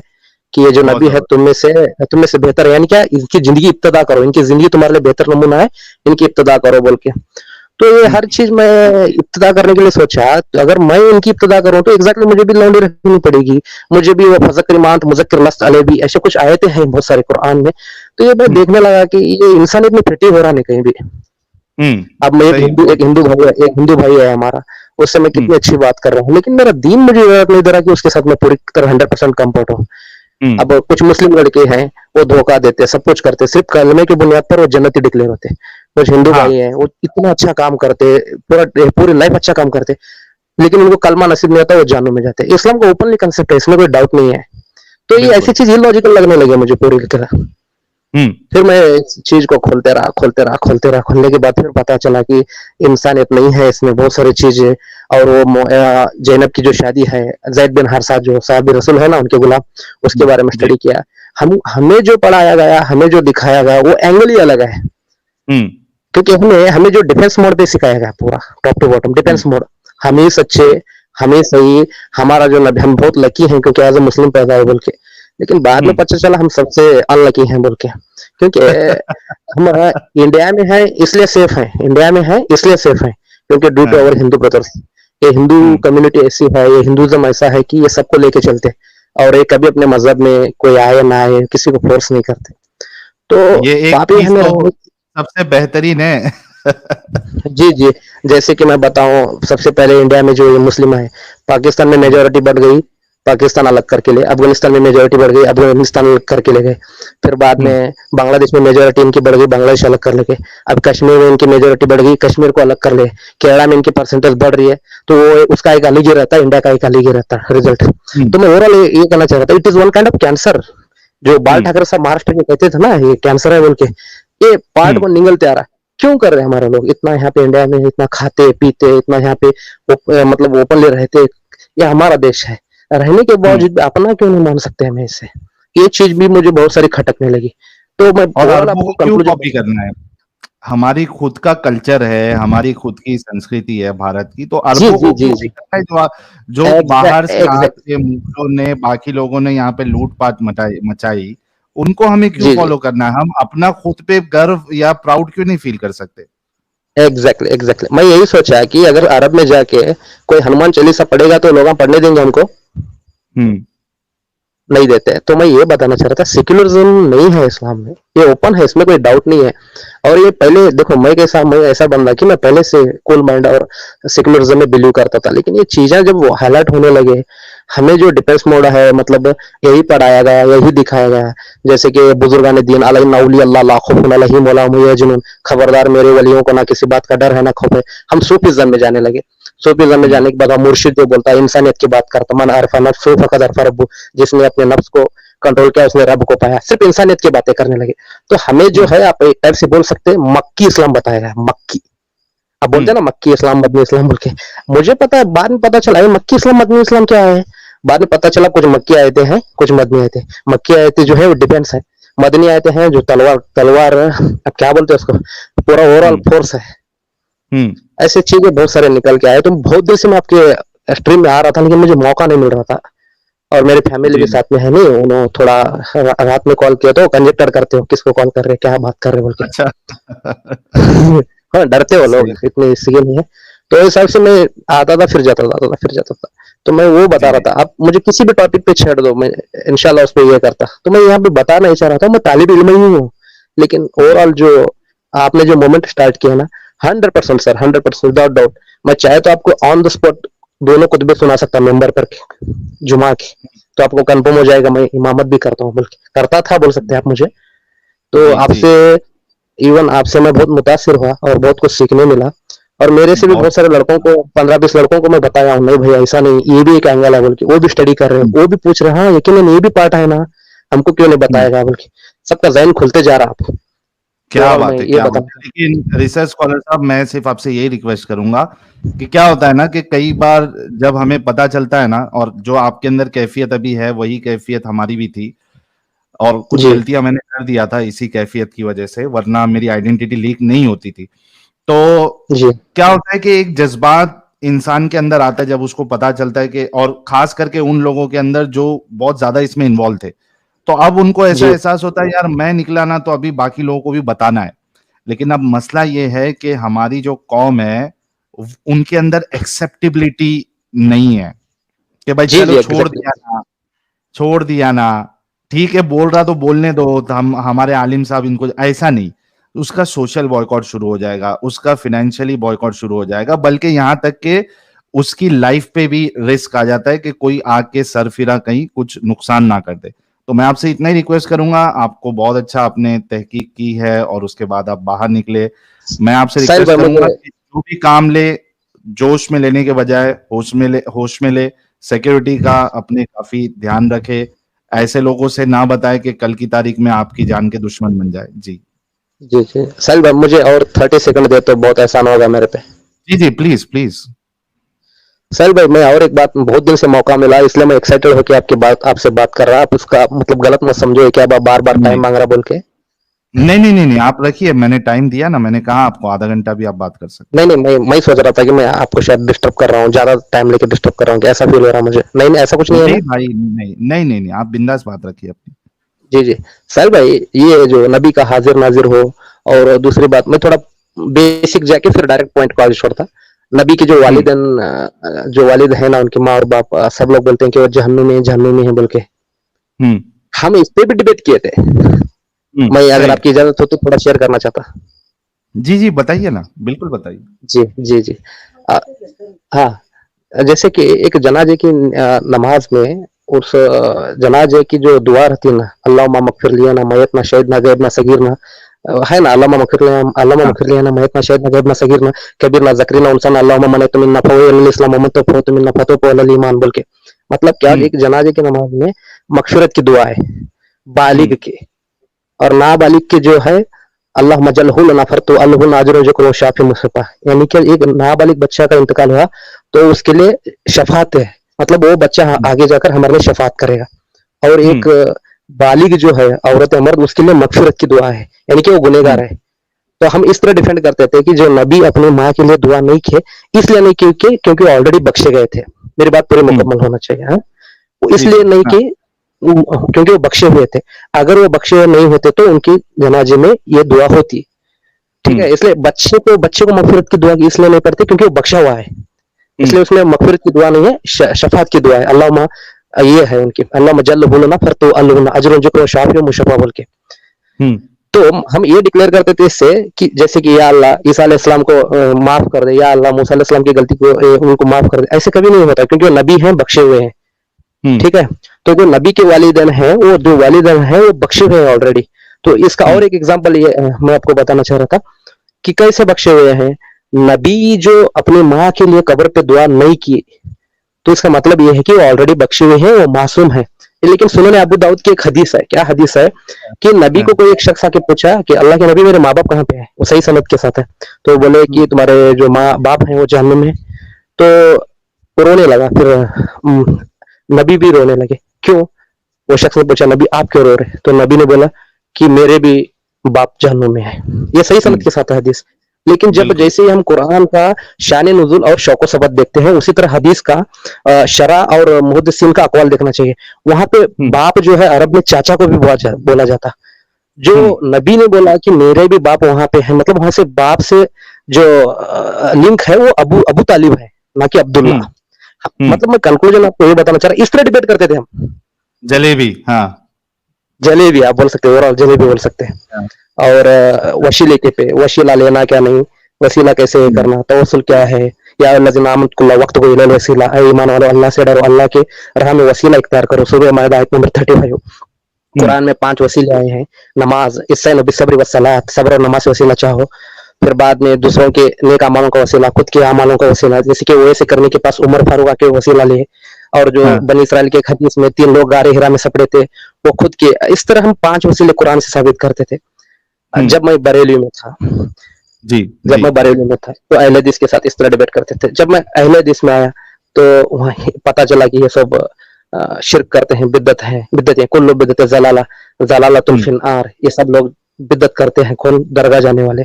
कि ये जो नबी है तुम में से बेहतर है, यानी क्या, इनकी जिंदगी इब्तिदा करो, इनकी जिंदगी तुम्हारे लिए बेहतर नमूना है, इनकी इब्तिदा करो बोल के। तो ये हर चीज मैं इब्तिदा करने के लिए सोचा, तो अगर मैं इनकी इब्तिदा करूं तो एग्जैक्टली मुझे भी लौंडी रखनी पड़ेगी, मुझे भी वो फज़क्र मांत मुज़क्किर लस्त अलैहि ऐसे कुछ आयतें हैं बहुत सारे कुरान में। तो ये मैं देखने लगा कि ये इंसानियत में फिट ही हो रहा नहीं कहीं भी। अब मैं एक हिंदू भाई है हमारा, उससे मैं कितनी अच्छी बात कर रहा हूँ, लेकिन मेरा दीन मुझे नहीं दे रहा कि उसके साथ मैं पूरी तरह 100% कंफर्ट हूँ। अब कुछ मुस्लिम लड़के हैं, वो धोखा देते, सब कुछ करते, सिर्फ कलमे की बुनियाद पर वो जन्नती डिक्लेयर होते। कुछ हिंदू भाई हैं, वो इतना अच्छा काम करते, पूरी लाइफ अच्छा काम करते, लेकिन उनको कलमा नसीब नहीं होता, वो जानू में जाते। इस्लाम का ओपनली कंसेप्ट है, इसमें कोई डाउट नहीं है। तो ये ऐसी चीज इलॉजिकल लगने लगे मुझे पूरी तरह। फिर मैं इस चीज को खोलते रहा, खोलने के बाद फिर पता चला कि इंसानियत नहीं है इसमें, बहुत सारी चीजें। और वो ज़ैनब की जो शादी है, ज़ैद बिन हारिसा जो साहब रसूल है ना, उनके गुलाम, उसके बारे में स्टडी किया। हमें जो पढ़ाया गया, हमें जो दिखाया गया, वो एंगल ही अलग है। क्योंकि हमें जो डिफेंस मोड पे सिखाया गया, पूरा top to bottom defence mode, हम ही सच्चे, हम ही सही, हमारा जो नबी, हम बहुत लकी हैं क्योंकि एज ए मुस्लिम पैदा है बोल के। लेकिन बाद में पता चला हम सबसे अनलकी हैं बोल के, क्योंकि हम इंडिया में है इसलिए सेफ है, इंडिया में है इसलिए सेफ है, क्योंकि due to our Hindu brothers. ये हिंदू कम्युनिटी ऐसी है, ये हिंदुइज्म ऐसा है कि ये सबको लेके चलते, और ये कभी अपने मजहब में कोई आए ना आए, किसी को फोर्स नहीं करते। तो ये एक चीज तो सबसे बेहतरीन है। जी जी, जैसे कि मैं बताऊं, सबसे पहले इंडिया में जो मुस्लिम है, पाकिस्तान में मेजोरिटी बढ़ गई, पाकिस्तान अलग करके ले, अफगानिस्तान में मेजोरिटी बढ़ गई, अफगानिस्तान अलग करके ले गए। फिर बाद में बांग्लादेश में मेजोरिटी इनकी बढ़ गई, बांग्लादेश अलग कर ले गए। अब कश्मीर में इनकी मेजोरिटी बढ़ गई, कश्मीर को अलग कर ले। केरला में इनकी परसेंटेज बढ़ रही है, तो वो उसका एक अलग ही रहता है, इंडिया का एक अलग ही रहता है रिजल्ट। तो मैं ओवरऑल ये कहना चाह रहा था, it is one kind of cancer. जो बाल ठाकरे साहब महाराष्ट्र में कहते थे ना, ये कैंसर है बोल के, ये पार्ट को निगलते आ रहा है। क्यों कर रहे हैं हमारे लोग इतना, यहाँ पे इंडिया में इतना खाते पीते, इतना यहाँ पे मतलब ओपनली रहते, ये हमारा देश है, रहने के बावजूद अपना क्यों नहीं मान सकते हमें इससे? ये चीज भी मुझे बहुत सारी खटकने लगी। तो मैं आपको क्यों कॉपी करना है? हमारी खुद का कल्चर है, हमारी खुद की संस्कृति है भारत की, तो अरबों को क्यों करना है? जो बाहर से आके मुगलों ने, बाकी लोगों ने यहाँ पे लूटपाट मचाई, उनको हमें क्यों फॉलो करना है? हम अपना खुद पे गर्व या प्राउड क्यों नहीं फील कर सकते? एग्जैक्टली मैं यही सोचा कि अगर अरब में जाके कोई हनुमान चालीसा पढ़ेगा तो लोग पढ़ने देंगे हमको? नहीं देते। तो मैं ये बताना चाह रहा था, सेक्युलरिज्म नहीं है इस्लाम में, ये ओपन है, इसमें कोई डाउट नहीं है। और ये पहले देखो, मैं ऐसा बंदा कि मैं पहले से कूल माइंड और सेक्युलरिज्म में बिलीव करता था, लेकिन ये चीजें जब वो हाईलाइट होने लगे, हमें जो डिफेंस मोड है, मतलब यही पढ़ाया गया, यही दिखाया गया, जैसे कि बुजुर्गान दीन जुनून, खबरदार मेरे वलियों को ना किसी बात का डर है ना खौफ है। हम सूफीज्म में जाने लगे। सूफीज्म में जाने के बाद मुर्शिद जो बोलता है, इंसानियत की बात करता, मन अरफा नफ्सु फक़द अरफा रब्बु, जिसने अपने नफ्स को कंट्रोल किया उसने रब को पाया, सिर्फ इंसानियत की बातें करने लगे। तो हमें जो है, आप एक टाइप से बोल सकते हैं, मक्की इस्लाम बताया गया, मक्की। अब बोलते हैं ना मक्की इस्लाम मदनी इस्लाम बोल के, मुझे पता है, बाद में पता चला मक्की इस्लाम मदनी इस्लाम क्या है। बाद में पता चला कुछ मक्की आयते हैं, कुछ मदनी आयते। मक्की आयते जो है वो डिफेंस है, मदनी आयते हैं जो तलवार अब क्या बोलते हैं उसको, पूरा ओवरऑल फोर्स है। ऐसे चीजें बहुत सारे निकल के आए। तो बहुत देर से मैं आपके स्ट्रीम में आ रहा था, लेकिन मुझे मौका नहीं मिल रहा था, और मेरे फैमिली भी साथ में है नहीं, उन्होंने थोड़ा रात में कॉल किया तो कंजेक्टर करते हो, किसको कॉल कर रहे, क्या बात कर रहे बोल के। अच्छा। हाँ, डरते हो लोग, इतनी सीगे नहीं है। तो इस हिसाब से मैं आता था, फिर जाता था। तो मैं वो बता रहा था, आप मुझे किसी भी टॉपिक पे छेड़ दो, मैं इंशाल्लाह उस पर ये करता। तो मैं यहाँ पे बता नहीं चाह रहा था, मैं तालिब इल्म ही हूँ, लेकिन ओवरऑल जो आपने जो मोमेंट स्टार्ट किया ना, 100% सर, 100% विदाउट डाउट, मैं चाहे तो आपको ऑन द स्पॉट दोनों खुतबे सुना सकता मेंबर पर जुमा के, तो आपको कंफर्म हो जाएगा। मैं इमामत भी करता हूँ, करता था बोल सकते हैं आप मुझे। तो आपसे मैं बहुत मुतासिर हुआ और बहुत कुछ सीखने मिला, और मेरे से भी बहुत सारे लड़कों को, 15-20 लड़कों को मैं बताया हूँ, नहीं भैया ऐसा नहीं, ये भी एक एंगल है बोल के, वो भी स्टडी कर रहे हैं, वो भी पूछ रहे हैं, हाँ यकीनन ये भी पार्ट है ना, हमको क्यों नहीं बताया गया बोल के। सबका ज़हन खुलते जा रहा है। क्या ओवरऑल बात मैं है, ये क्या बात बताना है। लेकिन रिसर्च स्कॉलर साहब, मैं सिर्फ आपसे यही रिक्वेस्ट करूंगा कि क्या होता है ना कि कई बार जब हमें पता चलता है ना, और जो आपके अंदर कैफियत अभी है वही कैफियत हमारी भी थी, और कुछ जी गलतियां मैंने कर दिया था इसी कैफियत की वजह से, वरना मेरी आइडेंटिटी लीक नहीं होती थी। तो जी क्या होता है कि एक जज्बात इंसान के अंदर आता है जब उसको पता चलता है कि, और खास करके उन लोगों के अंदर जो बहुत ज्यादा इसमें इन्वॉल्व थे, तो अब उनको ऐसा जी एहसास होता है यार मैं निकला ना तो अभी बाकी लोगों को भी बताना है। लेकिन अब मसला ये है कि हमारी जो कौम है उनके अंदर एक्सेप्टेबिलिटी नहीं है कि भाई जी चलो जी छोड़ एग्जैक्टली। दिया ना, छोड़ दिया ना, ठीक है बोल रहा तो बोलने दो, तो हम हमारे आलिम साहब इनको, ऐसा नहीं। उसका सोशल बॉयकॉट शुरू हो जाएगा, उसका फाइनेंशियली बॉयकॉट शुरू हो जाएगा, बल्कि यहां तक कि उसकी लाइफ पे भी रिस्क आ जाता है कि कोई आके सरफिरा कहीं कुछ नुकसान ना कर दे। तो मैं आपसे इतना ही रिक्वेस्ट करूंगा, आपको बहुत अच्छा आपने तहकीक की है और उसके बाद आप बाहर निकले। मैं आपसे साहिल रिक्वेस्ट भाई करूंगा मुझे कि जो भी काम ले, जोश में लेने के बजाय होश में ले। सिक्योरिटी का अपने काफी ध्यान रखे, ऐसे लोगों से ना बताए कि कल की तारीख में आपकी जान के दुश्मन बन जाए। जी जी जी साहिल भाई मुझे और 30 सेकंड दे तो बहुत एहसान होगा मेरे पे। जी जी, प्लीज प्लीज। साहिल भाई मैं और एक बात, बहुत दिन से मौका मिला इसलिए मैं एक्साइटेड होकर आपकी बात आपसे बात कर रहा, आप उसका मतलब गलत मत समझो कि आप बार बार नहीं टाइम मांग रहा बोल के। नहीं नहीं नहीं नहीं, आप रखिए, मैंने टाइम दिया ना, मैंने कहा आपको आधा घंटा भी आप बात कर सकते नहीं नहीं मैं सोच रहा था कि मैं आपको शायद डिस्टर्ब कर रहा हूँ, ज्यादा टाइम लेके डिस्टर्ब कर रहा हूँ, कि ऐसा फील हो रहा है मुझे। नहीं नहीं ऐसा कुछ हैं। नहीं है नहीं ना। भाई, नहीं नहीं नहीं नहीं, आप बिंदास बात रखिए अपनी। जी जी साहिल भाई, ये जो नबी का हाजिर नाजिर हो, और दूसरी बात मैं थोड़ा बेसिक जाके फिर डायरेक्ट पॉइंट को आगे छोड़ता। नबी के जो हम्म वालिदन, जो वालिद है ना उनके माँ और बाप, सब लोग बोलते हैं कि वो जहन्नुमी है बोल के। हम्म हम इस पे भी डिबेट किए थे। मैं अगर सही। आपकी इजाजत हो तो थोड़ा शेयर करना चाहता। जी जी, बताइए ना, बिल्कुल बताइए। जी जी जी। अ, हाँ, जैसे कि एक जनाजे की नमाज में, उस जनाजे की जो दुआ रहती है ना, अल्लाहुम्मा मगफिर लिना मयतना शहीदना गैबना सगीरना, है ना, अल्लाहुम्मा हाँ। मगफिर लिना मयतना शहीदना गैबना सगीरना कबीरना ज़करीना उनसाना अल्लाहुम्मा मनैत मिन्ना फवल इस्लाम मोहम्मद तौफत मिन्ना फतह अल ईमान बोल के। मतलब क्या, हम्म एक जनाजे की नमाज में मगफिरत की दुआ है हम्म बालिग के, और नाबालिग के जो है अल्लाह मजलहुल नफर तो अल्लाह नाजर जो शाफी मुसफ़ा, यानी कि एक नाबालिग बच्चा का इंतकाल हुआ तो उसके लिए शफात है, मतलब वो बच्चा आगे जाकर हमारे लिए शफात करेगा। और हम्म एक बालिग जो है औरत मर्द, उसके लिए मगफिरत की दुआ है, यानी कि वो गुनेगार हम्म है। तो हम इस तरह डिफेंड करते थे कि जो नबी अपनी माँ के लिए दुआ नहीं किए, इसलिए नहीं की क्योंकि ऑलरेडी बख्शे गए थे। मेरी बात पूरी हम्म, मुकम्मल होना चाहिए। हाँ, वो जी जी इसलिए नहीं हाँ। की क्योंकि वो बख्शे हुए थे। अगर वो बख्शे हुए नहीं होते तो उनकी जनाजे में ये दुआ होती। ठीक हम्म है, इसलिए बच्चे को मगफिरत की दुआ इसलिए नहीं पड़ती क्योंकि वो बख्शा हुआ है, हम्म इसलिए उसमें मगफिरत की दुआ नहीं है, शफात की दुआ है। अल्लाह, ये है उनकी, अल्लाह जल्ल बोलना फिर तो अल्लाह अजर जो शाफी मुशफ़ा बोल के। हम्म तो हम ये डिक्लेयर करते थे इससे कि जैसे कि या अल्लाह ईसा अलैहिस्सलाम को माफ कर दे, या अल्लाह मूसा अलैहिस्सलाम की गलती को उनको माफ कर दे, ऐसे कभी नहीं होता क्योंकि वो नबी हैं, बख्शे हुए हैं। हम्म ठीक है, तो जो नबी के वालिदैन हैं, वो जो वालिदैन हैं वो बख्शे हुए हैं ऑलरेडी। तो इसका हम्म और एक एग्जांपल ये मैं आपको बताना चाह रहा था कि कैसे बख्शे हुए हैं। नबी जो अपनी माँ के लिए कब्र पे दुआ नहीं की, तो इसका मतलब ये है कि वो ऑलरेडी बख्शे हुए हैं, वो मासूम है। लेकिन सुनने अबू दाऊद की एक हदीस है, क्या हदीस है कि नबी हाँ, को कोई एक शख्स आके पूछा कि अल्लाह के नबी मेरे माँ बाप कहाँ पे है, वो सही सनद के साथ है। तो बोले कि तुम्हारे जो माँ बाप हैं वो जहन्नुम में। तो वो रोने लगा, फिर नबी भी रोने लगे। क्यों? वो शख्स ने पूछा नबी आप क्यों रो रहे? तो नबी ने बोला कि मेरे भी बाप जहन्नुम में है। ये सही सनद हम्म, के साथ है हदीस। लेकिन जब बिल्कुल। जैसे ही हम कुरान का शान नुज़ुल और शौक सबत देखते हैं, उसी तरह हदीस का शरा और मुहद्दिसीन का अक़वाल देखना चाहिए। वहां पे हम्म बाप जो है अरब में चाचा को भी बोला जाता। जो हम्म नबी ने बोला कि मेरे भी बाप वहां पे है, मतलब वहां से बाप से जो लिंक है वो अबू अबू तालिब है, ना कि अब्दुल्ला। हम्म हम्म मतलब मैं कंक्लूजन आपको ये बताना चाह रहा, इस तरह डिबेट करते थे हम। जलेबी, हाँ। जलेबी आप बोल सकते हैं, ओवरऑल जलेबी बोल सकते हैं। हाँ, और वशीले के पे, वशीला लेना क्या नहीं, वसीला कैसे हम्म करना, तवस्सुल क्या है, या लज़िनामकुल्ला वक्त को इलल वसीला, ऐ ईमान वालो अल्लाह से डरो, अल्लाह के राह में वसीला इख्तियार करो। सूरह माइदा आयत नंबर 35। हम्म कुरान में 5 वसीले आए हैं। नमाज, इस्ताइनु बिस्सब्रि वस्सलात, सब्र और नमाज से वसीला चाहो। फिर बाद में दूसरों के नेक अमालों का वसीला, खुद के अमालों का वसीला, जैसे कि वैसे करने के पास उमर फारूक आके वसीला लिए। और जो हाँ, बनी इसराइल के एक हदीस में 3 लोग गारे हिरा में सपड़े थे, वो खुद के। इस तरह हम 5 वसीले कुरान से साबित करते थे। जब मैं बरेली में था, जी जब जी मैं बरेली में था तो अहले हदीस के साथ इस तरह डिबेट करते थे। जब मैं अहले हदीस में आया तो वहाँ पता चला कि ये सब शिरक करते हैं, बिदत है, बिदत है, कुल्लु बिदत जलाला, जलालतुल फिन्नार, ये सब लोग बिदत करते हैं, कौन दरगाह जाने वाले।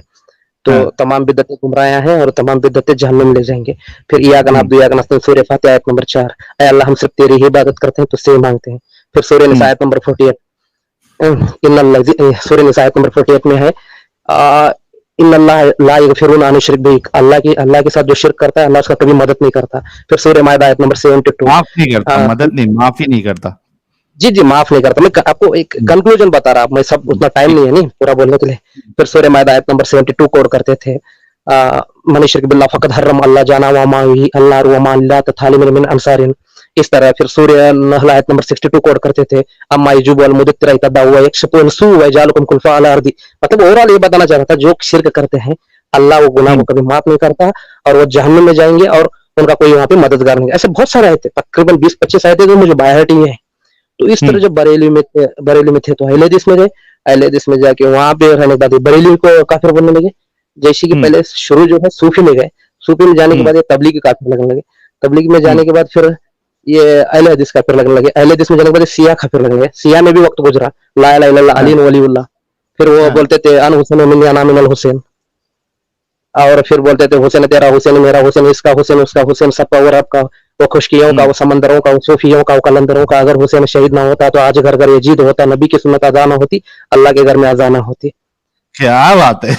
तो हाँ तमाम बिदतें गुमराह हैं और तमाम बिदतें जहन्नुम में ले जाएंगे। फिर इय्याका नअब्दु व इय्याका नस्तईन, सूरह फातिहा आयत नंबर 4, ऐ अल्लाह हम सिर्फ तेरी ही इबादत करते हैं, तुझसे ही मांगते हैं। फिर सूरह निसा आयत नंबर 48, सूरह निसा आयत नंबर 48 में है इन्नल्लाह ला यगफिरु अन युश्रक बिही, अल्लाह के साथ जो शिरक करता है अल्लाह उसका कभी मदद नहीं करता। फिर सूरह माइदा आयत नंबर 72, माफ नहीं करता, मदद नहीं, माफी नहीं करता। जी जी माफ नहीं करता। मैं आपको एक कंक्लूजन बता रहा, मैं सब उतना टाइम नहीं है नहीं पूरा बोलने के लिए। फिर सूरह माइदा आयत नंबर 72 कोड करते थे, मन युश्रिक बिल्लाह फक़द हर्रम अल्लाह जाना व माही अल्लाह व मा ला तथालिमिन मिन अंसारिन। इस तरह फिर सूरह नहल आयत नंबर 62 कोड करते थे, अम्मा यजुब वल मुदत्तिर इतदा व यक्षफुन सू व यजालुकुम खुलफा अल अर्दी। मतलब ओवरऑल ये बताना चाह रहा था, जो शिरक करते हैं अल्लाह वो गुनाह को कभी माफ नहीं करता और वो जहन्नुम में जाएंगे और उनका कोई वहां पे मददगार नहीं। ऐसे बहुत सारे आयत, तकरीबन 20-25 आयत जो मुझे बायहट ही है। तो इस तरह जब बरेली में थे तो अहले हदीस में गए, अहले हदीस में जाके वहां पे रहने के बाद बरेली को काफिर बनने लगे। जैसे कि पहले शुरू जो है सूफी में गए, सूफी में जाने के बाद ये तबलीगी काफिर लगने लगे, तबलीगी में जाने के बाद फिर ये अहले हदीस काफिर लगने लगे, अहले हदीस में जाने के बाद शिया काफिर लगने लगे, शिया में भी वक्त गुजरा, ला इलाहा इल्लल्लाह अली वलीउल्लाह। फिर वो बोलते थे अन हुसैन मिन अना मिनल हुसैन, और फिर बोलते थे हुसैन तेरा, हुसैन मेरा, हुसैन इसका, हुसैन उसका, हुसैन सबका और आपका, वो खुशकियों का, वो समंदरों का, वो सूफियों का, वो कलंदरों का। अगर हुसैन शहीद ना होता तो आज घर घर यजीद होता, नबी की सुन्नत अदा ना होती, अल्लाह के घर में अजा ना होती। क्या बात है।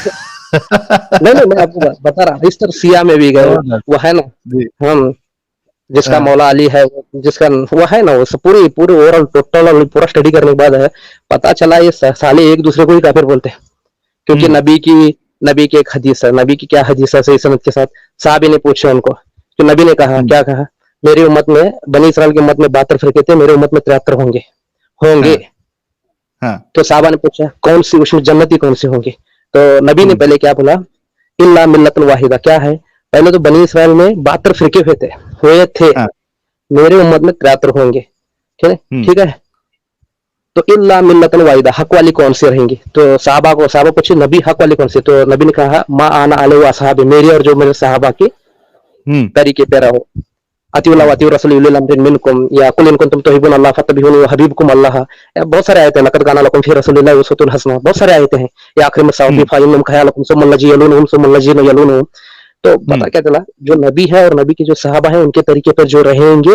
नहीं नहीं, मैं आपको बता रहा, इस तरह सिया में भी गए, वो है ना हम जिसका मौला अली है, जिसका वो है ना, वो पूरी पूरी ओवरऑल टोटल पूरा स्टडी करने के बाद है पता चला ये साले एक दूसरे को ही काफिर बोलते हैं। क्योंकि नबी की एक हदीस है, नबी की क्या हदीस है सही सनद के साथ, साहबी ने पूछा उनको कि नबी ने कहा, क्या कहा, मेरी उम्मत में, बनी इस्राइल की उम्मत में 72 फिरके थे, मेरी उम्मत में 73 होंगे। तो साहबा ने पूछा कौन सी, उसमें जन्नती कौन से होंगे? तो नबी ने पहले क्या बोला, इल्ला मिल्लतन वाहिदा। क्या है? पहले तो बनी इस्राइल में 72 फिरके हुए थे, मेरे उम्मत में 73 होंगे। ठीक है। तो इल्ला मिल्लतन वाहिदा, हक वाली कौन सी रहेंगी? तो साहबा पूछे नबी हक वाली कौन सी? तो नबी ने कहा मा आना अलैहि व असहाबी, मेरी और जो मेरे साहबा के तरीके पे रहो। अतिउल्लाह व अतिउर रसूल उलिल अम्रि मिनकुम, या कुल इन कुंतुम तुहिब्बुन अल्लाह फत्तबिऊनी व हबीबकुम अल्लाह। बहुत सारे आयत हैं, लक़द काना लकुम फी रसूलिल्लाहि उस्वतुन हसना, बहुत सारे आयत हैं। या आखिर में साउफी फाइनम खयालकुम सुम्मल लजी यलूनहुम सुम्मल लजीना यलूनहुम। तो पता क्या चला, जो नबी है और नबी के जो साहबा है उनके तरीके पर जो रहेंगे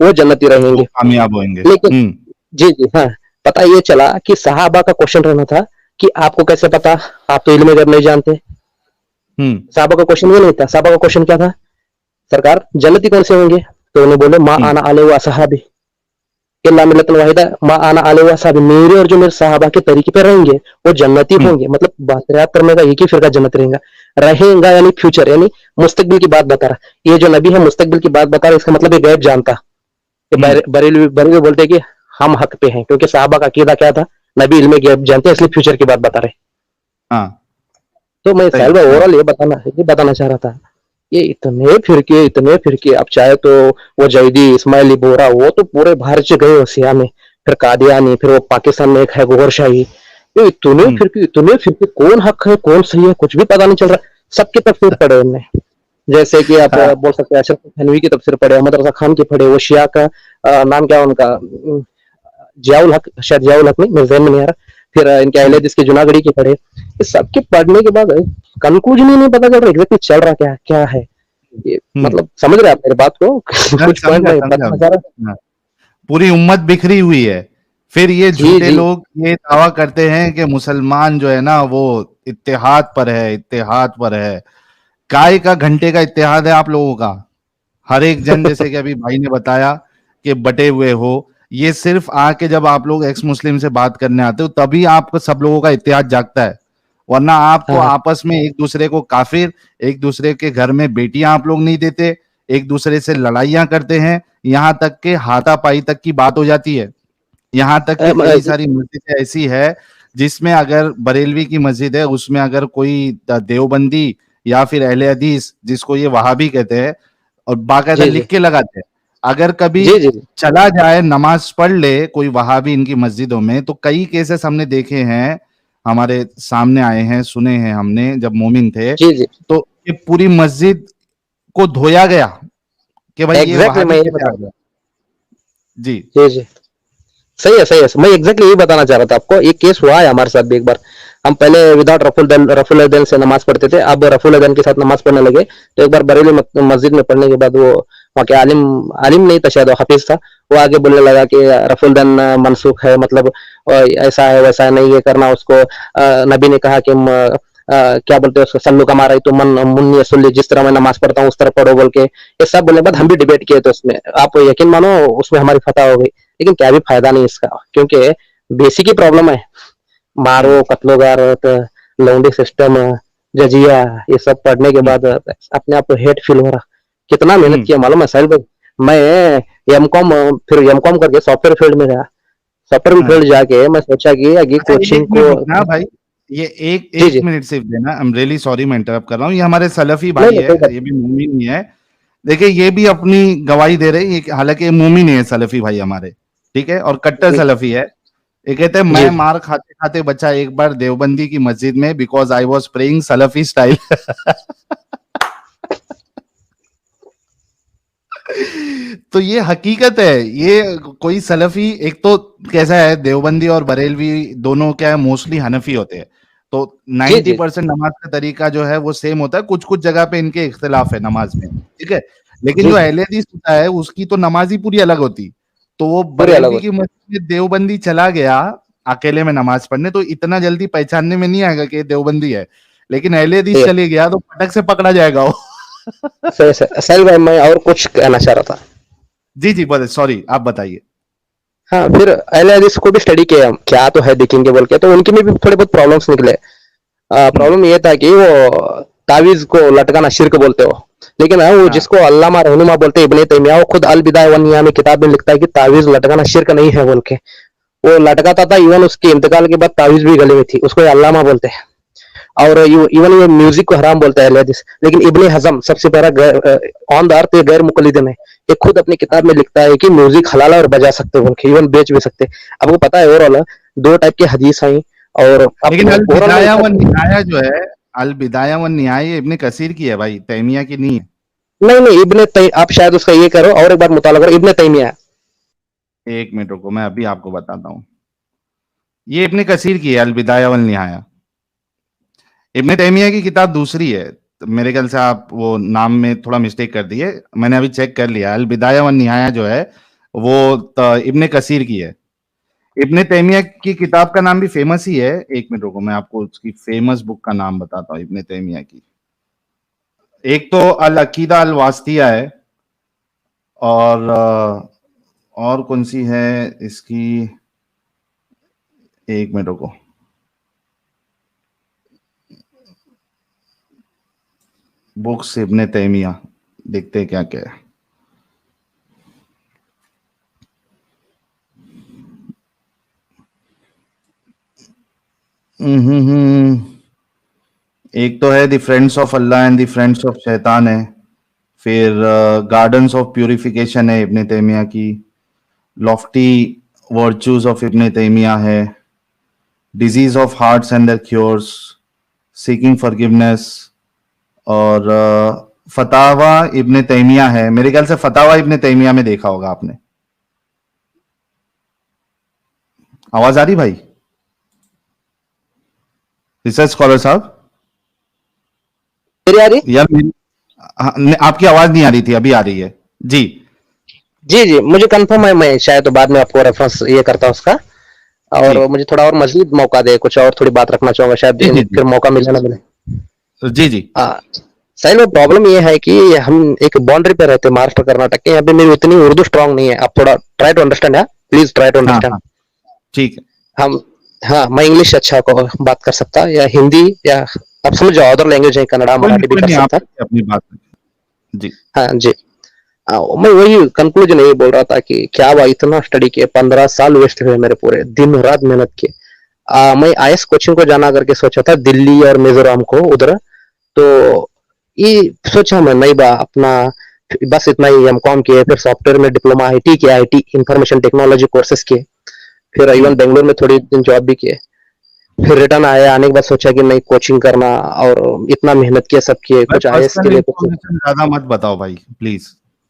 वो जन्नती रहेंगे, कामयाब होंगे। लेकिन जी जी हाँ, पता ये चला कि साहबा का क्वेश्चन रहना था कि आपको कैसे पता, आप तो इल्म गैब नहीं जानते। साहबा का क्वेश्चन ये नहीं था, साहबा का क्वेश्चन क्या था, सरकार जन्नती कौन से होंगे? तो उन्हें बोले मा आना अलैहि व असहाबी इल्ला मिल्लतन वाहिदा, मा आना अलैहि व असहाबी, मेरे और जो मेरे साहबा के तरीके पे रहेंगे वो जन्नती होंगे। मतलब 73 में का एक ही फिरका जन्नत रहेगा यानी फ्यूचर, यानी मुस्तकबिल की बात बता रहा। ये जो नबी है मुस्तकबिल की बात बता रहा, इसका मतलब ये गैब जानता। बरेलवी बोलते कि हम हक पे हैं, क्योंकि साहबा का अकीदा क्या था, नबी इल्म गैब जानते हैं, इसलिए फ्यूचर की बात बता रहे। तो मैं साहिबा ओवरऑल ये बताना चाह रहा था, ये इतने फिरके, अब चाहे तो वो जैदी, इस्माइली, बोरा, वो तो पूरे भारत से गए सिया में, फिर कादियानी, फिर वो पाकिस्तान में एक है गोहर शाही, ये इतने फिरके, कौन हक है कौन सही है कुछ भी पता नहीं चल रहा। सबके तफसीर पढ़े उनने, जैसे कि आप बोल सकते हैं अशरफ थनवी की तफसीर पढ़े, अहमद रजा खान की पढ़े, वो शिया का नाम क्या उनका, जियाउल हक, शायद जियाउल हक नहीं, मेरे ज़हन में नहीं आ रहा। फिर इनके अहले हदीस के जुनागढ़ी के पढ़े। इस सबके पढ़ने के बाद कंक्लूजन ही नहीं पता चल रहा एग्जैक्टली चल रहा क्या है ये। मतलब समझ रहे आप मेरी बात को? कुछ पॉइंट में पूरी उम्मत बिखरी हुई है। फिर ये झूठे लोग ये दावा करते हैं कि मुसलमान जो है ना वो इत्तेहाद पर है। काय का घंटे का इत्तेहाद है आप लोगों का? हर एक जन, जैसे कि अभी भाई ने बताया कि बटे हुए हो, ये सिर्फ आके जब आप लोग एक्स मुस्लिम से बात करने आते हो तभी आपको सब लोगों का इत्तेहाद जागता है, वरना आप तो आपस में एक दूसरे को काफिर, एक दूसरे के घर में बेटियां आप लोग नहीं देते, एक दूसरे से लड़ाइयां करते हैं, यहाँ तक के हाथापाई तक की बात हो जाती है। यहाँ तक कि कई सारी मस्जिदें ऐसी है जिसमें अगर बरेलवी की मस्जिद है उसमें अगर कोई देवबंदी या फिर अहले हदीस, जिसको ये वहाबी कहते हैं, और बाकायदा लिख के लगाते हैं, अगर कभी चला जाए नमाज पढ़ ले कोई वहाबी इनकी मस्जिदों में, तो कई केसेस हमने देखे हैं हमारे सामने आए हैं, सुने हैं हमने जब मोमिन थे, जी जी तो ये पूरी मस्जिद को धोया गया कि भाई ये एग्जैक्टली, वहाबी मैं यही कैसे आ बता, गया। जी जी जी सही है, सही है, मैं एग्जैक्टली यही बताना चाह रहा था आपको। एक केस हुआ है हमारे साथ भी एक बार। हम पहले विदाउट रफुल अदैन से नमाज पढ़ते थे, अब रफुल अदैन के साथ नमाज पढ़ने लगे। तो एक बार बरेली मस्जिद में पढ़ने के बाद वो वहाँ के आलिम आलिम नहीं था, शायद वो हाफिज था, वो आगे बोलने लगा कि रफुल अदैन मनसूख है, मतलब ऐसा है वैसा है, नहीं ये करना उसको। नबी ने कहा कि क्या बोलते हैं उसको, सल्लु कमा रही तो मन मुन्नी सुल्ली, जिस तरह मैं नमाज पढ़ता हूँ उस तरह पढ़ो बोल के। ये सब बोलने के बाद हम भी डिबेट किए, तो उसमें आप यकीन मानो उसमें हमारी फतह हो गई। लेकिन क्या भी फायदा नहीं इसका, क्योंकि बेसिक ही प्रॉब्लम है। मारो, कत्लो गारत, लौंडी सिस्टम, जजिया, ये सब पढ़ने के बाद अपने आप को हेट फील हो रहा। कितना मेहनत किया मालूम है साहिल भाई। मैं एमकॉम, फिर एमकॉम करके सॉफ्टवेयर फील्ड में गया। सॉफ्टवेयर फील्ड जाके मैं सोचा कि आगे अच्छा कोचिंग एक को। मिनट रुकना भाई, ये एक जी एक जी, मिनट सिर्फ देना, आई एम रियली सॉरी मैं इंटरप्ट कर रहा हूँ, ये हमारे सलफी नहीं भाई नहीं कोई है, बात ये भी मोमिन ही है। देखिए ये भी अपनी गवाही दे रहे हैं, ये हालांकि ये मोमिन ही है सलफी भाई हमारे, ठीक है, और कट्टर नहीं। सलफी है। ये कहते हैं जी मैं मार खाते खाते बचा एक बार देवबंदी की मस्जिद में because I was praying Salafi style. तो ये हकीकत है, ये कोई सलफी एक तो कैसा है, देवबंदी और बरेलवी दोनों क्या है मोस्टली हनफी होते हैं, तो जी 90% नमाज का तरीका जो है वो सेम होता है, कुछ कुछ जगह पे इनके इख्तिलाफ है नमाज में, ठीक है, लेकिन जी जो जी, अहले हदीस होता है उसकी तो नमाज ही पूरी अलग होती। तो वो पूरी अलग बरेलवी की होती। मस्जिद में देवबंदी चला गया अकेले में नमाज पढ़ने, तो इतना जल्दी पहचानने में नहीं आएगा कि ये देवबंदी है, लेकिन अहले हदीस ये चले गया तो फटक से पकड़ा जाएगा वो। सही सही साहिल भाई, मैं और कुछ कहना चाह रहा था। जी जी बोले, सॉरी आप बताइए। हाँ, फिर अहले हदीस को भी स्टडी किया हम, क्या तो है देखेंगे बोल के, तो उनके में भी थोड़े बहुत प्रॉब्लम्स निकले। हम्म, प्रॉब्लम ये था कि वो तावीज को लटकाना शिर्क बोलते हो। लेकिन वो हाँ जिसको अल्लामा रहनुमा बोलते हैं, इब्ने तैमिया, वो खुद अल बिदाया वन निहा में किताब में लिखता है कि तावीज लटकाना शिर्क नहीं है बोल के। वो लटकाता था, इवन उसके इंतकाल के बाद तावीज भी गले में थी, उसको अल्लामा बोलते हैं। और इवन ये म्यूजिक को हराम बोलता है अहले हदीस। लेकिन इब्ने हजम सबसे पहला ऑन द अर्थ गैर मुकल्लिदन है, ये खुद अपनी किताब में लिखता है कि म्यूजिक हलाल है और बजा सकते हो बोल के, इवन बेच भी सकते। आपको पता है ओवरऑल दो टाइप की हदीस आई, और अब लेकिन अल ओवरऑल में बिदाया इतना। व निहाया जो है, अल बिदाया व निहाया ये इब्ने कसीर की है भाई, तैमिया की नहीं है। नहीं नहीं, आप शायद उसका ये करो और एक बार मुताला करो, इब्ने तैमिया। एक मिनट रुको मैं अभी आपको बताता हूँ, ये इब्ने कसीर की है अल बिदाया व निहाया, इब्ने तैमिया की किताब दूसरी है, तो मेरे ख्याल से आप वो नाम में थोड़ा मिस्टेक कर दिए, मैंने अभी चेक कर लिया, अल बिदाया व निहाया जो है वो इब्ने कसीर की है। इब्ने तैमिया की किताब का नाम भी फेमस ही है, एक मिनट रुको मैं आपको उसकी फेमस बुक का नाम बताता हूँ इब्ने तैमिया की। एक तो अल अकीदा अल वास्तिया है, और और कौन सी है इसकी, एक मिनट रुको, बुक्स इब्ने तैमिया, देखते हैं क्या क्या है। एक तो है the friends of Allah and the friends of शैतान है, फिर गार्डन्स ऑफ प्यूरिफिकेशन है इब्ने तैमिया की, lofty virtues of Ibn Taymiyyah है, disease of hearts and their cures, seeking forgiveness, और फतावा इब्ने तैमिया है, मेरे ख्याल से फतावा इब्ने तैमिया में देखा होगा आपने। आवाज आ रही भाई, रिसर्च स्कॉलर साहब? मेरी आ रही। यार हाँ, आपकी आवाज नहीं आ रही थी, अभी आ रही है जी। जी जी, मुझे कंफर्म है, मैं शायद बाद में आपको रेफरेंस ये करता हूँ उसका। जी और मुझे थोड़ा और मजीद मौका दे, कुछ और थोड़ी बात रखना चाहूंगा, शायद जी जी फिर मौका मिले ना मिले। जी जी हाँ, सही में प्रॉब्लम ये है कि हम एक बाउंड्री पे रहते हैं महाराष्ट्र कर्नाटक के, यहाँ पे मेरी उतनी उर्दू स्ट्रांग नहीं है। आप थोड़ा ट्राई टू अंडरस्टैंड है, प्लीज ट्राई टू हाँ अंडरस्टैंड। हाँ ठीक है। हम, हाँ, मैं इंग्लिश अच्छा को बात कर सकता, या हिंदी, या आप समझ जाओ अदर लैंग्वेज है, कन्नड़ा मराठी भी कोई कर नहीं, आप सकता। अपनी बात करें। जी हाँ जी। मैं वही कंक्लूजन यही बोल रहा था कि क्या हुआ, इतना स्टडी किए, 15 साल वेस्ट हुए मेरे, पूरे दिन रात मेहनत किए। मैं आईएएस कोचिंग को जाना करके सोचा था, दिल्ली और मिजोरम को उधर। तो ये सोचा मैं नहीं बा अपना, बस इतना ही एमकॉम किए, फिर सॉफ्टवेयर में डिप्लोमा आईटी किया, आईटी इंफॉर्मेशन टेक्नोलॉजी कोर्सेज किए, फिर इवन हम्म बेंगलोर में थोड़ी दिन जॉब भी किए। फिर रिटर्न आए, आने के बाद सोचा कि नहीं कोचिंग करना, और इतना मेहनत किया, सब किए, भाई कुछ आईएएस के पर्सनल लिए कुछ। इन्फॉर्मेशन ज्यादा मत बताओ भाई प्लीज।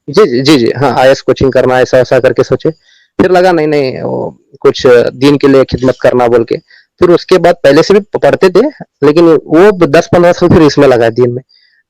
जी जी जी जी, हाँ आईएएस कोचिंग करना, ऐसा ऐसा करके सोचे। फिर लगा नहीं नहीं वो कुछ दिन के लिए खिदमत करना बोल के। फिर उसके बाद पहले से भी पढ़ते थे, लेकिन वो 10-15 साल फिर इसमें लगाए दिन में।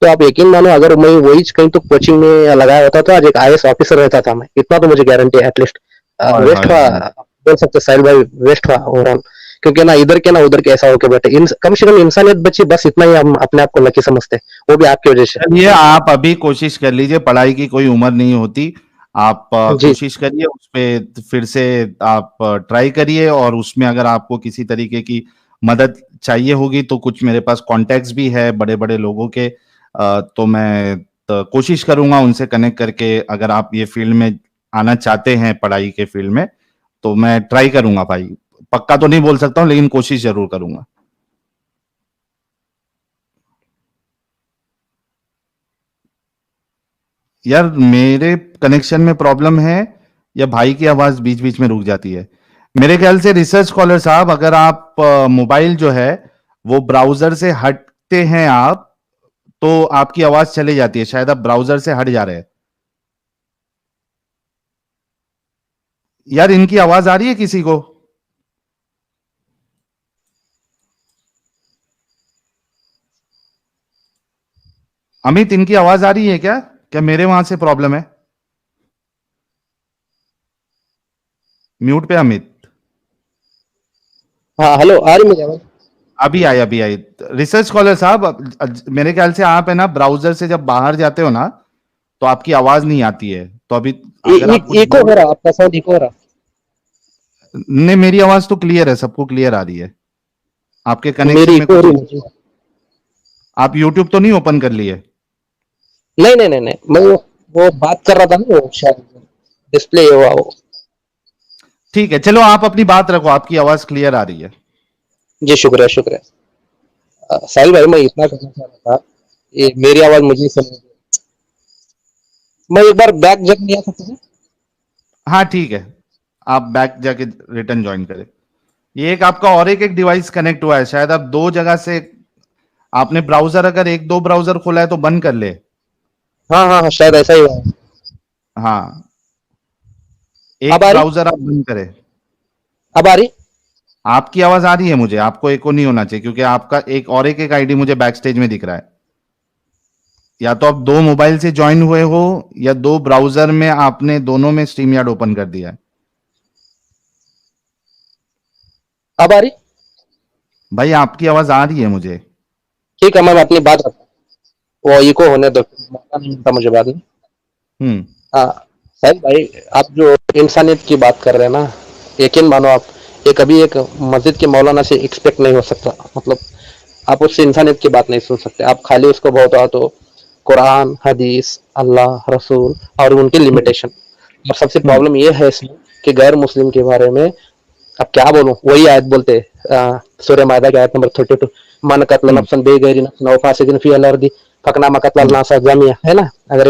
तो आप यकीन मानो, अगर मैं वही कहीं तो कोचिंग में लगाया होता तो आज एक आईएएस ऑफिसर रहता था मैं, इतना तो मुझे गारंटी है एटलीस्ट। हाय वेस्ट हाय हुआ हाय। बोल सकते साहिल भाई, वेस्ट हुआ ओवरऑल। क्योंकि ना इधर के ना उधर के ऐसा होके बैठे, कम से कम इंसानियत बची, बस इतना ही हम अपने आप को लकी समझते हैं, वो भी आपकी वजह से। चलिए आप अभी कोशिश कर लीजिए, पढ़ाई की कोई उम्र नहीं होती। आप जी कोशिश करिए उस पे, फिर से आप ट्राई करिए, और उसमें अगर आपको किसी तरीके की मदद चाहिए होगी तो कुछ मेरे पास कॉन्टैक्ट्स भी है बड़े बड़े लोगों के। तो मैं तो कोशिश करूंगा उनसे कनेक्ट करके, अगर आप ये फील्ड में आना चाहते हैं पढ़ाई के फील्ड में, तो मैं ट्राई करूंगा भाई। पक्का तो नहीं बोल सकता हूँ लेकिन कोशिश जरूर करूंगा। यार मेरे कनेक्शन में प्रॉब्लम है या भाई की आवाज बीच बीच में रुक जाती है? मेरे ख्याल से रिसर्च स्कॉलर साहब, अगर आप मोबाइल जो है वो ब्राउजर से हटते हैं आप, तो आपकी आवाज चली जाती है। शायद आप ब्राउजर से हट जा रहे हैं। यार इनकी आवाज आ रही है किसी को? अमित, इनकी आवाज आ रही है क्या? क्या मेरे वहां से प्रॉब्लम है? म्यूट पे अमित। हाँ, हेलो, आ रही मुझे आवाज? अभी आई अभी आई। रिसर्च स्कॉलर साहब, मेरे ख्याल से आप है ना ब्राउजर से जब बाहर जाते हो ना, तो आपकी आवाज नहीं आती है। तो अभी अगर आप कुछ इको बोल, हो रहा, आपका साउंड इको हो रहा। नहीं मेरी आवाज तो क्लियर है, सबको क्लियर आ रही है। आपके कनेक्शन मेरी में इको हो कुछ, रही मुझे। आप यूट्यूब तो नहीं ओपन कर लिए? नहीं नहीं नहीं नहीं, मैं वो बात कर रहा था ना, वो शायद डिस्प्ले हुआ वो। ठीक है, चलो आप अपनी बात रखो, आपकी आवाज क्लियर आ रही है। जी शुक्रिया शुक्रिया। साहिल भाई, मैं इतना कहना चाह रहा था, ये मेरी आवाज मुझे ही सुनाई दे। मैं एक बार बैक जब नहीं आ सकता था। हाँ ठीक है, आप बैक जाके रिटर्न ज्वाइन करें। ये एक आपका और एक डिवाइस कनेक्ट हुआ है, शायद आप दो जगह से, आपने ब्राउजर अगर एक दो ब्राउजर खोला है तो बंद कर ले। हाँ हाँ हाँ, शायद ऐसा ही हुआ है। हाँ, अब एक आ रही? ब्राउजर आप बंद करें। अब आ रही? आपकी आवाज आ रही है मुझे, आपको एको नहीं होना चाहिए, क्योंकि आपका एक और एक आईडी मुझे बैक स्टेज में दिख रहा है। या तो आप दो मोबाइल से ज्वाइन हुए हो, या दो ब्राउजर में आपने दोनों में स्ट्रीम यार्ड ओपन कर दिया है। अब आ रही? भाई आपकी आवाज आ रही है मुझे। ठीक है, मैं अपनी बात रखता हूँ, वो इको होने दो, मौका नहीं मिलता मुझे बाद में। हम्म। हाँ साहिल भाई, आप जो इंसानियत की बात कर रहे हैं ना, यकीन मानो आप, ये कभी एक मस्जिद के मौलाना से एक्सपेक्ट नहीं हो सकता। मतलब आप उससे इंसानियत की बात नहीं सुन सकते। आप खाली उसको बहुत तो कुरान, हदीस, अल्लाह, रसूल और उनकी हम्म। लिमिटेशन। और सबसे हम्म। प्रॉब्लम ये है इसमें कि गैर मुस्लिम के बारे में अब क्या बोलूं, वही आयत बोलते सूर्य मायदा की आयत नंबर 32, मन कत्ल हम्म। नफ्सन बेगैर नफ्सन औ फासिदिन फी अल अर्दी फकना मकतल हम्म। नासा जमिया, है ना? अगर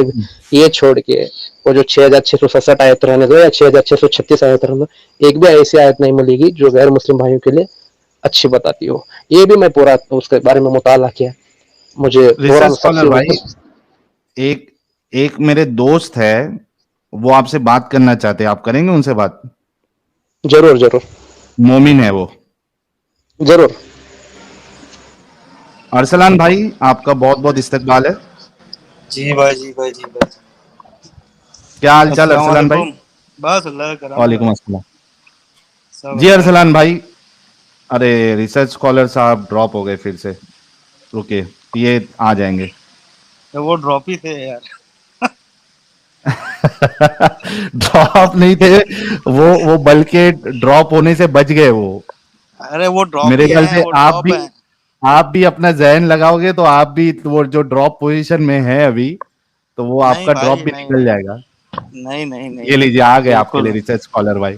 ये छोड़ के वो जो 6667 आयत रहने दो या 6636 आयत रहने दो, एक भी ऐसी आयत नहीं मिलेगी जो गैर मुस्लिम भाइयों के लिए अच्छी बताती हो। ये भी मैं पूरा उसके बारे में मुताला किया, मुझे रिसर्च ओवरऑल स्कॉलर सबसे भाई, ऊपर। एक एक मेरे दोस्त है, वो आपसे बात करना चाहते हैं, आप करेंगे उनसे बात? जरूर जरूर मोमिन है वो। जरूर। अरसलान भाई, आपका बहुत बहुत इस्तकबाल है। जी भाई, जी भाई, जी भाई। क्या हाल चाल अस्सलाम अरसलान भाई? वालेकुम। बस अल्लाह का करम वालेकुम भाई। अस्सलाम। सब जी अल्लाह का अरसलान है। भाई, अरे रिसर्च स्कॉलर साहब ड्रॉप हो गए फिर से। रुकिए, ये आ जाएंगे। तो वो ड्रॉप ही थे यार। ड्रॉप नहीं थे वो बल्कि ड्रॉप होने से बच गए वो। अरे वो ड्रॉप मेरे ही ख्याल हैं, से वो ड्रॉप हैं। आप भी अपना जहन लगाओगे तो आप भी वो जो ड्रॉप पोजीशन में है अभी, तो वो नहीं आपका ड्रॉप भाई, भी नहीं निकल नहीं। जाएगा। नहीं नहीं नहीं ये नहीं। लीजिए, आ गए आपके बिल्कुल लिए नहीं। रिसर्च स्कॉलर भाई।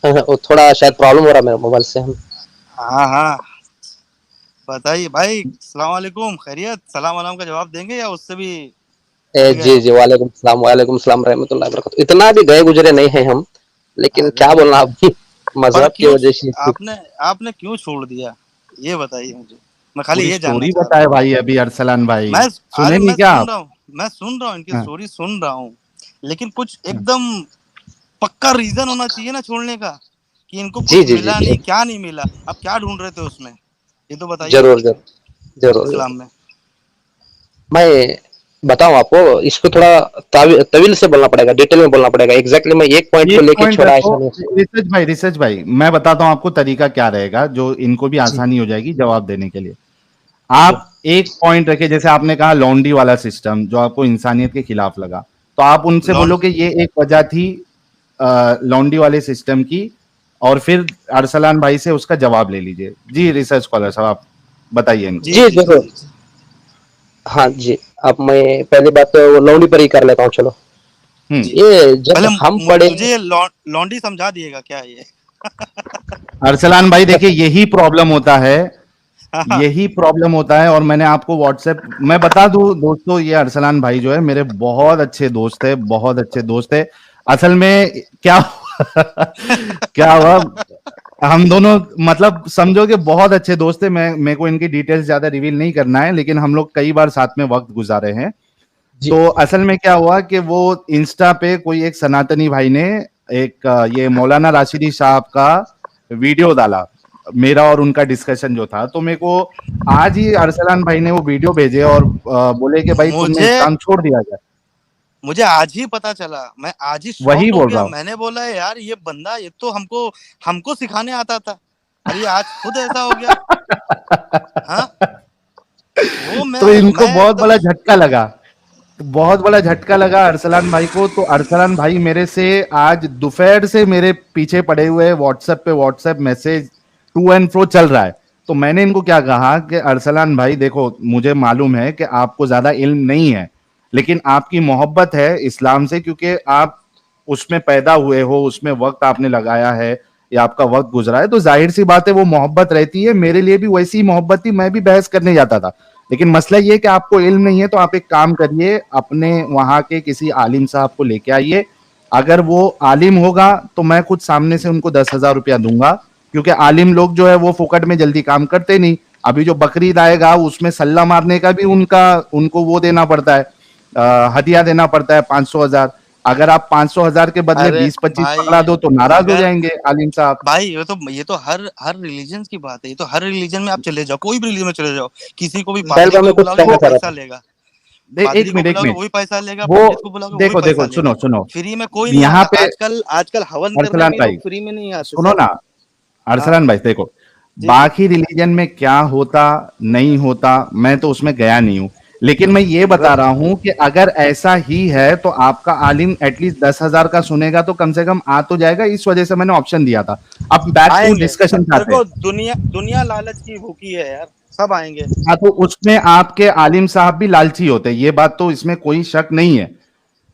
वो थोड़ा शायद प्रॉब्लम हो रहा है मेरे मोबाइल से। हम हाँ हाँ। बताइए भाई, अस्सलाम वालेकुम, खैरियत? सलाम वालाम का जवाब देंगे या उससे भी हट गए जी हो? जी, वालेकुम सलाम रहमतुल्लाहि वबरकातुहू। इतना भी गए गुजरे नहीं हैं हम, लेकिन अरे क्या बोलना अब। पर मजहब की क्यों वजह से आपने आपने क्यों छोड़ दिया, ये बताइए मुझे, मैं खाली पूरी ये जानना स्टोरी चाह रहा बताए हूँ। भाई अभी अरसलान भाई, मैं सुने अरे नहीं मैं क्या सुन आप? रहा हूँ, मैं सुन रहा हूँ, इनकी हाँ, स्टोरी सुन रहा हूँ, लेकिन कुछ हाँ। एकदम पक्का रीजन होना चाहिए ना छोड़ने का, कि इनको जी कुछ जी जी मिला नहीं, क्या नहीं मिला, अब क्या ढूंढ रहे थे उसमें, ये तो बताइए जरूर जरूर जरूर जरूर। इस्लाम में। मैं बताऊं आपको, इसको थोड़ा तवील से बोलना पड़ेगा, डिटेल में बोलना पड़ेगा, एग्जैक्टली मैं एक पॉइंट को एक लेके पॉइंट छोड़ा रखो ऐसा नहीं। रिसर्च भाई मैं बताता हूँ आपको तरीका क्या रहेगा जो इनको भी जी आसानी हो जाएगी जवाब देने के लिए। जी आप एक पॉइंट रखे, जैसे आपने कहा लॉन्डी वाला सिस्टम जो आपको इंसानियत के खिलाफ लगा, तो आप उनसे लॉन बोलो कि ये एक वजह थी लॉन्डी वाले सिस्टम की, और फिर अरसलान भाई से उसका जवाब ले लीजिए। जी रिसर्च स्कॉलर साहब आप बताइए इनको। जी जी जी जी जरूर। जी जी। हाँ जी, अब मैं पहली बात तो वो लौंडी पर ही कर लेता हूँ, चलो। हम्म। जी ये जब पहले हम पढ़े, मुझे लॉन्डी समझा दिएगा क्या ये। अरसलान भाई देखिए यही प्रॉब्लम होता है, हाँ हाँ यही प्रॉब्लम होता है। और मैंने आपको व्हाट्सएप मैं बता दूं दोस्तों, ये अरसलान भाई जो है मेरे बहुत अच्छे दोस्त है, बहुत अच्छे दोस्त है। असल में क्या क्या हुआ, हम दोनों मतलब समझो कि बहुत अच्छे दोस्त है। मैं मेरे को इनकी डिटेल्स ज्यादा रिवील नहीं करना है, लेकिन हम लोग कई बार साथ में वक्त गुजारे हैं। जी तो असल में क्या हुआ कि वो इंस्टा पे कोई एक सनातनी भाई ने एक ये मौलाना राशिदी साहब का वीडियो डाला, मेरा और उनका डिस्कशन जो था। तो मेरे को आज ही अरसलान भाई ने वो वीडियो भेजे और बोले कि भाई तुमने मुझे इस्लाम छोड़ दिया क्या? मुझे आज ही पता चला, मैं आज ही वही शॉक्ड हो बोल गया। रहा हूँ। मैंने बोला यार ये बंदा, ये तो हमको हमको सिखाने आता था, और ये आज खुद ऐसा हो गया। हाँ, वो तो इनको मैं बहुत एकदम बड़ा झटका लगा, बहुत बड़ा झटका लगा अरसलान भाई को। तो अरसलान भाई मेरे से आज दोपहर से मेरे पीछे पड़े हुए, व्हाट्सएप पे WhatsApp message to and fro चल रहा है। तो मैंने इनको क्या कहा कि अरसलान भाई देखो, मुझे मालूम है कि आपको ज्यादा इल्म नहीं है, लेकिन आपकी मोहब्बत है इस्लाम से, क्योंकि आप उसमें पैदा हुए हो, उसमें वक्त आपने लगाया है या आपका वक्त गुजरा है, तो जाहिर सी बात है वो मोहब्बत रहती है। मेरे लिए भी वैसी ही मोहब्बत थी, मैं भी बहस करने जाता था। लेकिन मसला ये कि आपको इल्म नहीं है, तो आप एक काम करिए, अपने वहां के किसी आलिम साहब को लेके आइए। अगर वो आलिम होगा तो मैं खुद सामने से उनको 10,000 रुपया दूंगा, क्योंकि आलिम लोग जो है वो फुकट में जल्दी काम करते नहीं। अभी जो बकरीद आएगा उसमें सल्ला मारने का भी उनका उनको वो देना पड़ता है, हदिया देना पड़ता है 500,000। अगर आप 500,000 के बदले अरे 20-25 पकड़ा भाई, दो तो नाराज हो अगर जाएंगे आलिम साहब। भाई ये तो हर हर रिलीजन की बात है, ये तो हर रिलीजन में आप चले जाओ, कोई भी रिलीजन में चले जाओ, किसी को भी पहले पादरी बार को मैं भी कुछ बुलाओगे कहना वो चाह रहा पैसा था। लेगा, एक पादरी को मिनट एक बुलाओगे मिनट वो भी पैसा लेगा, वो पंडित को बुलाओगे वो भी देखो पैसा देखो लेगा। सुनो सुनो, फ्री में कोई नहीं यहाँ आता पे आजकल। आजकल हवन करने अरसलान भी भाई लोग फ्री में नहीं आते सुनो सर। ना, हाँ अरसलान भाई देखो, जी जी बाकी रिलीजन में क्या होता नहीं होता मैं तो उसमें गया नहीं हूं, लेकिन मैं ये बता सर। रहा हूं कि अगर ऐसा ही है तो आपका आलिम एटलीस्ट 10,000 का सुनेगा तो कम से कम आ तो जाएगा। इस वजह से मैंने ऑप्शन दिया था। अब बैक टू आएंगे डिस्कशन चाहते हैं। देखो, दुनिया दुनिया लालच की भूखी है यार, सब आएंगे। हाँ, तो उसमें आपके आलिम साहब भी लालची होते हैं, ये बात तो इसमें कोई शक नहीं है।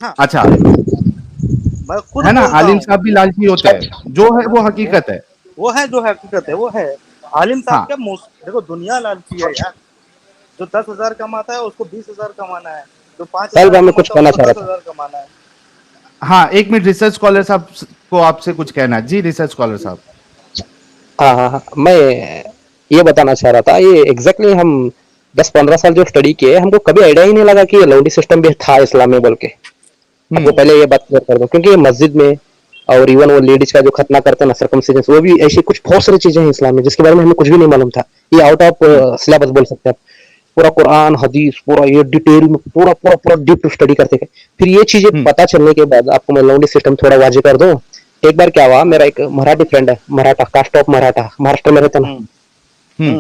हाँ, अच्छा, मैं खुद है ना, बोलता आलिम हूँ। साहब भी लालची होते हैं, जो है वो वो हकीकत है। वो है जो हकीकत है वो है। आलिम साहब हाँ क्या देखो, दुनिया लालची है यार। जो 10,000 कमाता है उसको 20,000 कमाना है, जो पांच पहले हजार बार मैं कुछ कमाता है कहना उसको चाह रहा दस था। हजार कमाना है। हाँ, एक मिनट, रिसर्च स्कॉलर साहब को आपसे कुछ कहना है। जी रिसर्च स्कॉलर साहब। हाँ हाँ हाँ, मैं ये बताना चाह रहा था, ये एग्जैक्टली हम 10-15 साल जो स्टडी किए, हमको कभी आइडिया ही नहीं लगा कि ये लौंडी सिस्टम भी था इस्लाम में बोल के। आपको हम्म। पहले ये बात क्लियर कर दूं, क्योंकि ये मस्जिद में और इवन वो लेडीज का जो खतना करते हैं ना, सर्कमसिजन, वो भी ऐसी कुछ बहुत सारी चीजें हैं इस्लाम में जिसके बारे में हमें कुछ भी नहीं मालूम था। ये आउट ऑफ हम्म। सिलेबस बोल सकते हैं आप। पूरा कुरान हदीस पूरा ये डिटेल में पूरा पूरा पूरा डीप स्टडी करते गए। फिर ये चीजें हम्म। पता चलने के बाद आपको मैं लौंडी सिस्टम थोड़ा वाजे कर दूं। एक बार क्या हुआ, मेरा एक मराठी फ्रेंड है, मराठा कास्ट ऑफ मराठा, महाराष्ट्र में रहता ना। हम्म हम्म।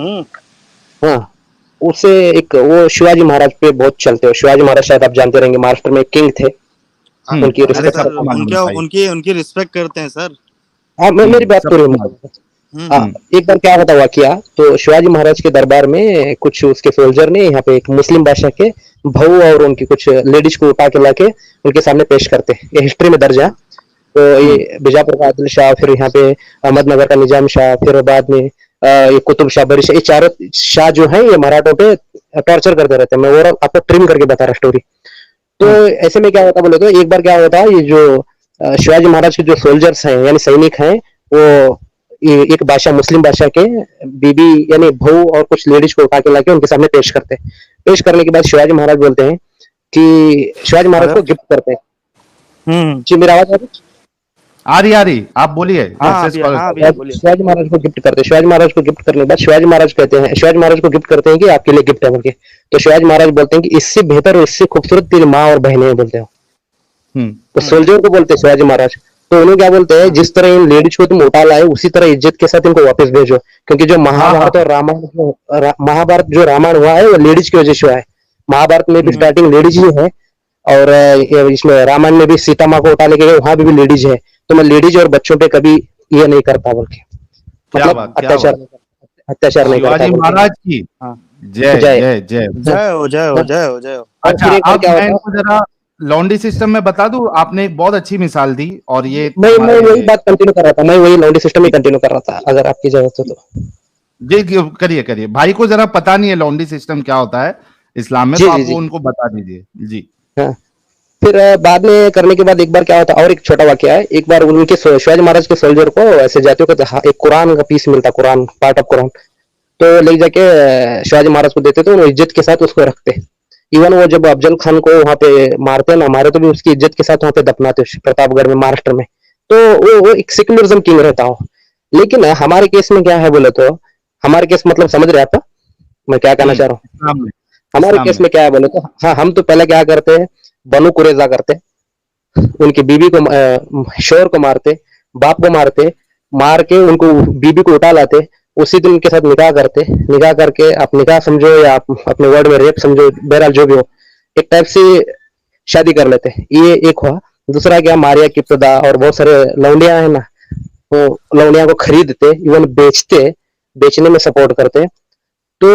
हम्म हाँ, उसे एक वो शिवाजी महाराज पे बहुत चलते हो। शिवाजी महाराज शायद आप जानते रहेंगे, महाराष्ट्र में किंग थे, उनकी अरे अरे रिस्पेक्ट सर, करते सबको हैं। मालूम है उनके भाई। उनकी उनकी रिस्पेक्ट करते हैं सर। हाँ, मेरी बात पूरी सबको मालूम। मानो। हाँ, हम्म हम्म। एक बार क्या होता हुआ किया, तो शिवाजी महाराज के दरबार में कुछ उसके सोल्जर ने यहाँ पे एक मुस्लिम बादशाह के बहू और उनकी कुछ लेडीज को उठा के लाके उनके सामने पेश करते हैं। ये हिस्ट्री में दर्ज है। तो हम्म। ये बीजापुर का आदिल शाह, फिर यहाँ पे अहमदनगर का निजाम शाह, फिर बाद में ये कुतुब शाह, बरी शाह, ये चारों शाह जो है ये मराठों पे टॉर्चर करते रहते हैं। मैं ओवरऑल आपको ट्रिम करके बता रहा स्टोरी। तो हम्म। ऐसे में क्या होता बोले तो एक बार क्या होता, ये जो शिवाजी महाराज के जो सोल्जर्स हैं यानी सैनिक हैं, वो एक भाषा मुस्लिम भाषा के बीबी यानी बहू और कुछ लेडीज को उठा के लाके उनके सामने पेश करते हैं। पेश करने के बाद शिवाजी महाराज बोलते हैं कि शिवाजी महाराज को गिफ्ट करते हैं। जी मेरा आवाज आ रही आप बोलिए। शिवाजी महाराज को गिफ्ट करते हैं। शिवाजी महाराज को गिफ्ट करने के बाद शिवाजी महाराज कहते हैं, शिवाजी महाराज को गिफ्ट करते हैं कि आपके लिए गिफ्ट है बोल के। तो शिवाजी महाराज बोलते हैं कि इससे बेहतर और इससे खूबसूरत तेरी माँ और बहनें हैं बोलते हो। तो सोल्जर को बोलते हैं शिवाजी महाराज, तो उन्हें क्या बोलते हैं, जिस तरह इन लेडीज को तुम उठा लाए उसी तरह इज्जत के साथ इनको वापस भेजो, क्योंकि जो महाभारत और रामायण, महाभारत जो रामायण हुआ है वो लेडीज की वजह से हुआ है। महाभारत में भी स्टार्टिंग लेडीज ही है, और इसमें रामायण में भी सीता माँ को उठा लेके गए, वहां भी लेडीज है। तो मैं लेडीज और बच्चों पे कभी ये नहीं करता बोल के, मतलब अत्याचार नहीं करता। शिवाजी महाराज की जय जय जय जय हो जय हो जय हो जय हो। अच्छा अब मैं इनको जरा लॉन्ड्री सिस्टम में बता दूं, आपने एक बहुत अच्छी मिसाल दी, और ये मैं वही बात कंटिन्यू कर रहा था, मैं वही लॉन्ड्री सिस्टम ही कंटिन्यू कर रहा था, अगर आपकी जरूरत हो तो। जी करिए। भाई को जरा पता नहीं है लॉन्ड्री सिस्टम क्या होता है इस्लाम में, तो आप उनको बता दीजिए जी। हाँ, फिर बाद में करने के बाद एक बार क्या होता, और एक छोटा वाक्य है। एक बार उनके शिवाजी महाराज के सोल्जर को ऐसे जातियों को एक कुरान का पीस मिलता, कुरान पार्ट ऑफ कुरान, तो ले जाके शिवाजी महाराज को देते, तो वो इज्जत के साथ उसको रखते। इवन वो जब अफजल खान को वहां पे मारते ना, मारे तो भी उसकी इज्जत के साथ वहां पे दफनाते प्रतापगढ़ में, महाराष्ट्र में। तो वो एक सेक्युलरिज्म किंग रहता हो। लेकिन हमारे केस में क्या है बोले तो, हमारे केस मतलब समझ रहे आप मैं क्या कहना चाह रहा हूँ। हमारे केस में क्या है बोले तो, हाँ हम तो पहले क्या करते हैं, बनु कुरेजा करते, उनकी बीबी को शोर को मारते, बाप को मारते, मार के उनको बीबी को उठा लाते, उसी दिन उनके साथ निकाह करते, निकाह करके आप निकाह समझो या आप अपने वर्ड में रेप समझो, बहरहाल जो भी हो, एक टाइप से शादी कर लेते। ये एक हुआ। दूसरा क्या, मारिया की इब्तिदा और बहुत सारे लौंडिया है ना, वो लौंडिया को खरीदते, इवन बेचते, बेचने में सपोर्ट करते। तो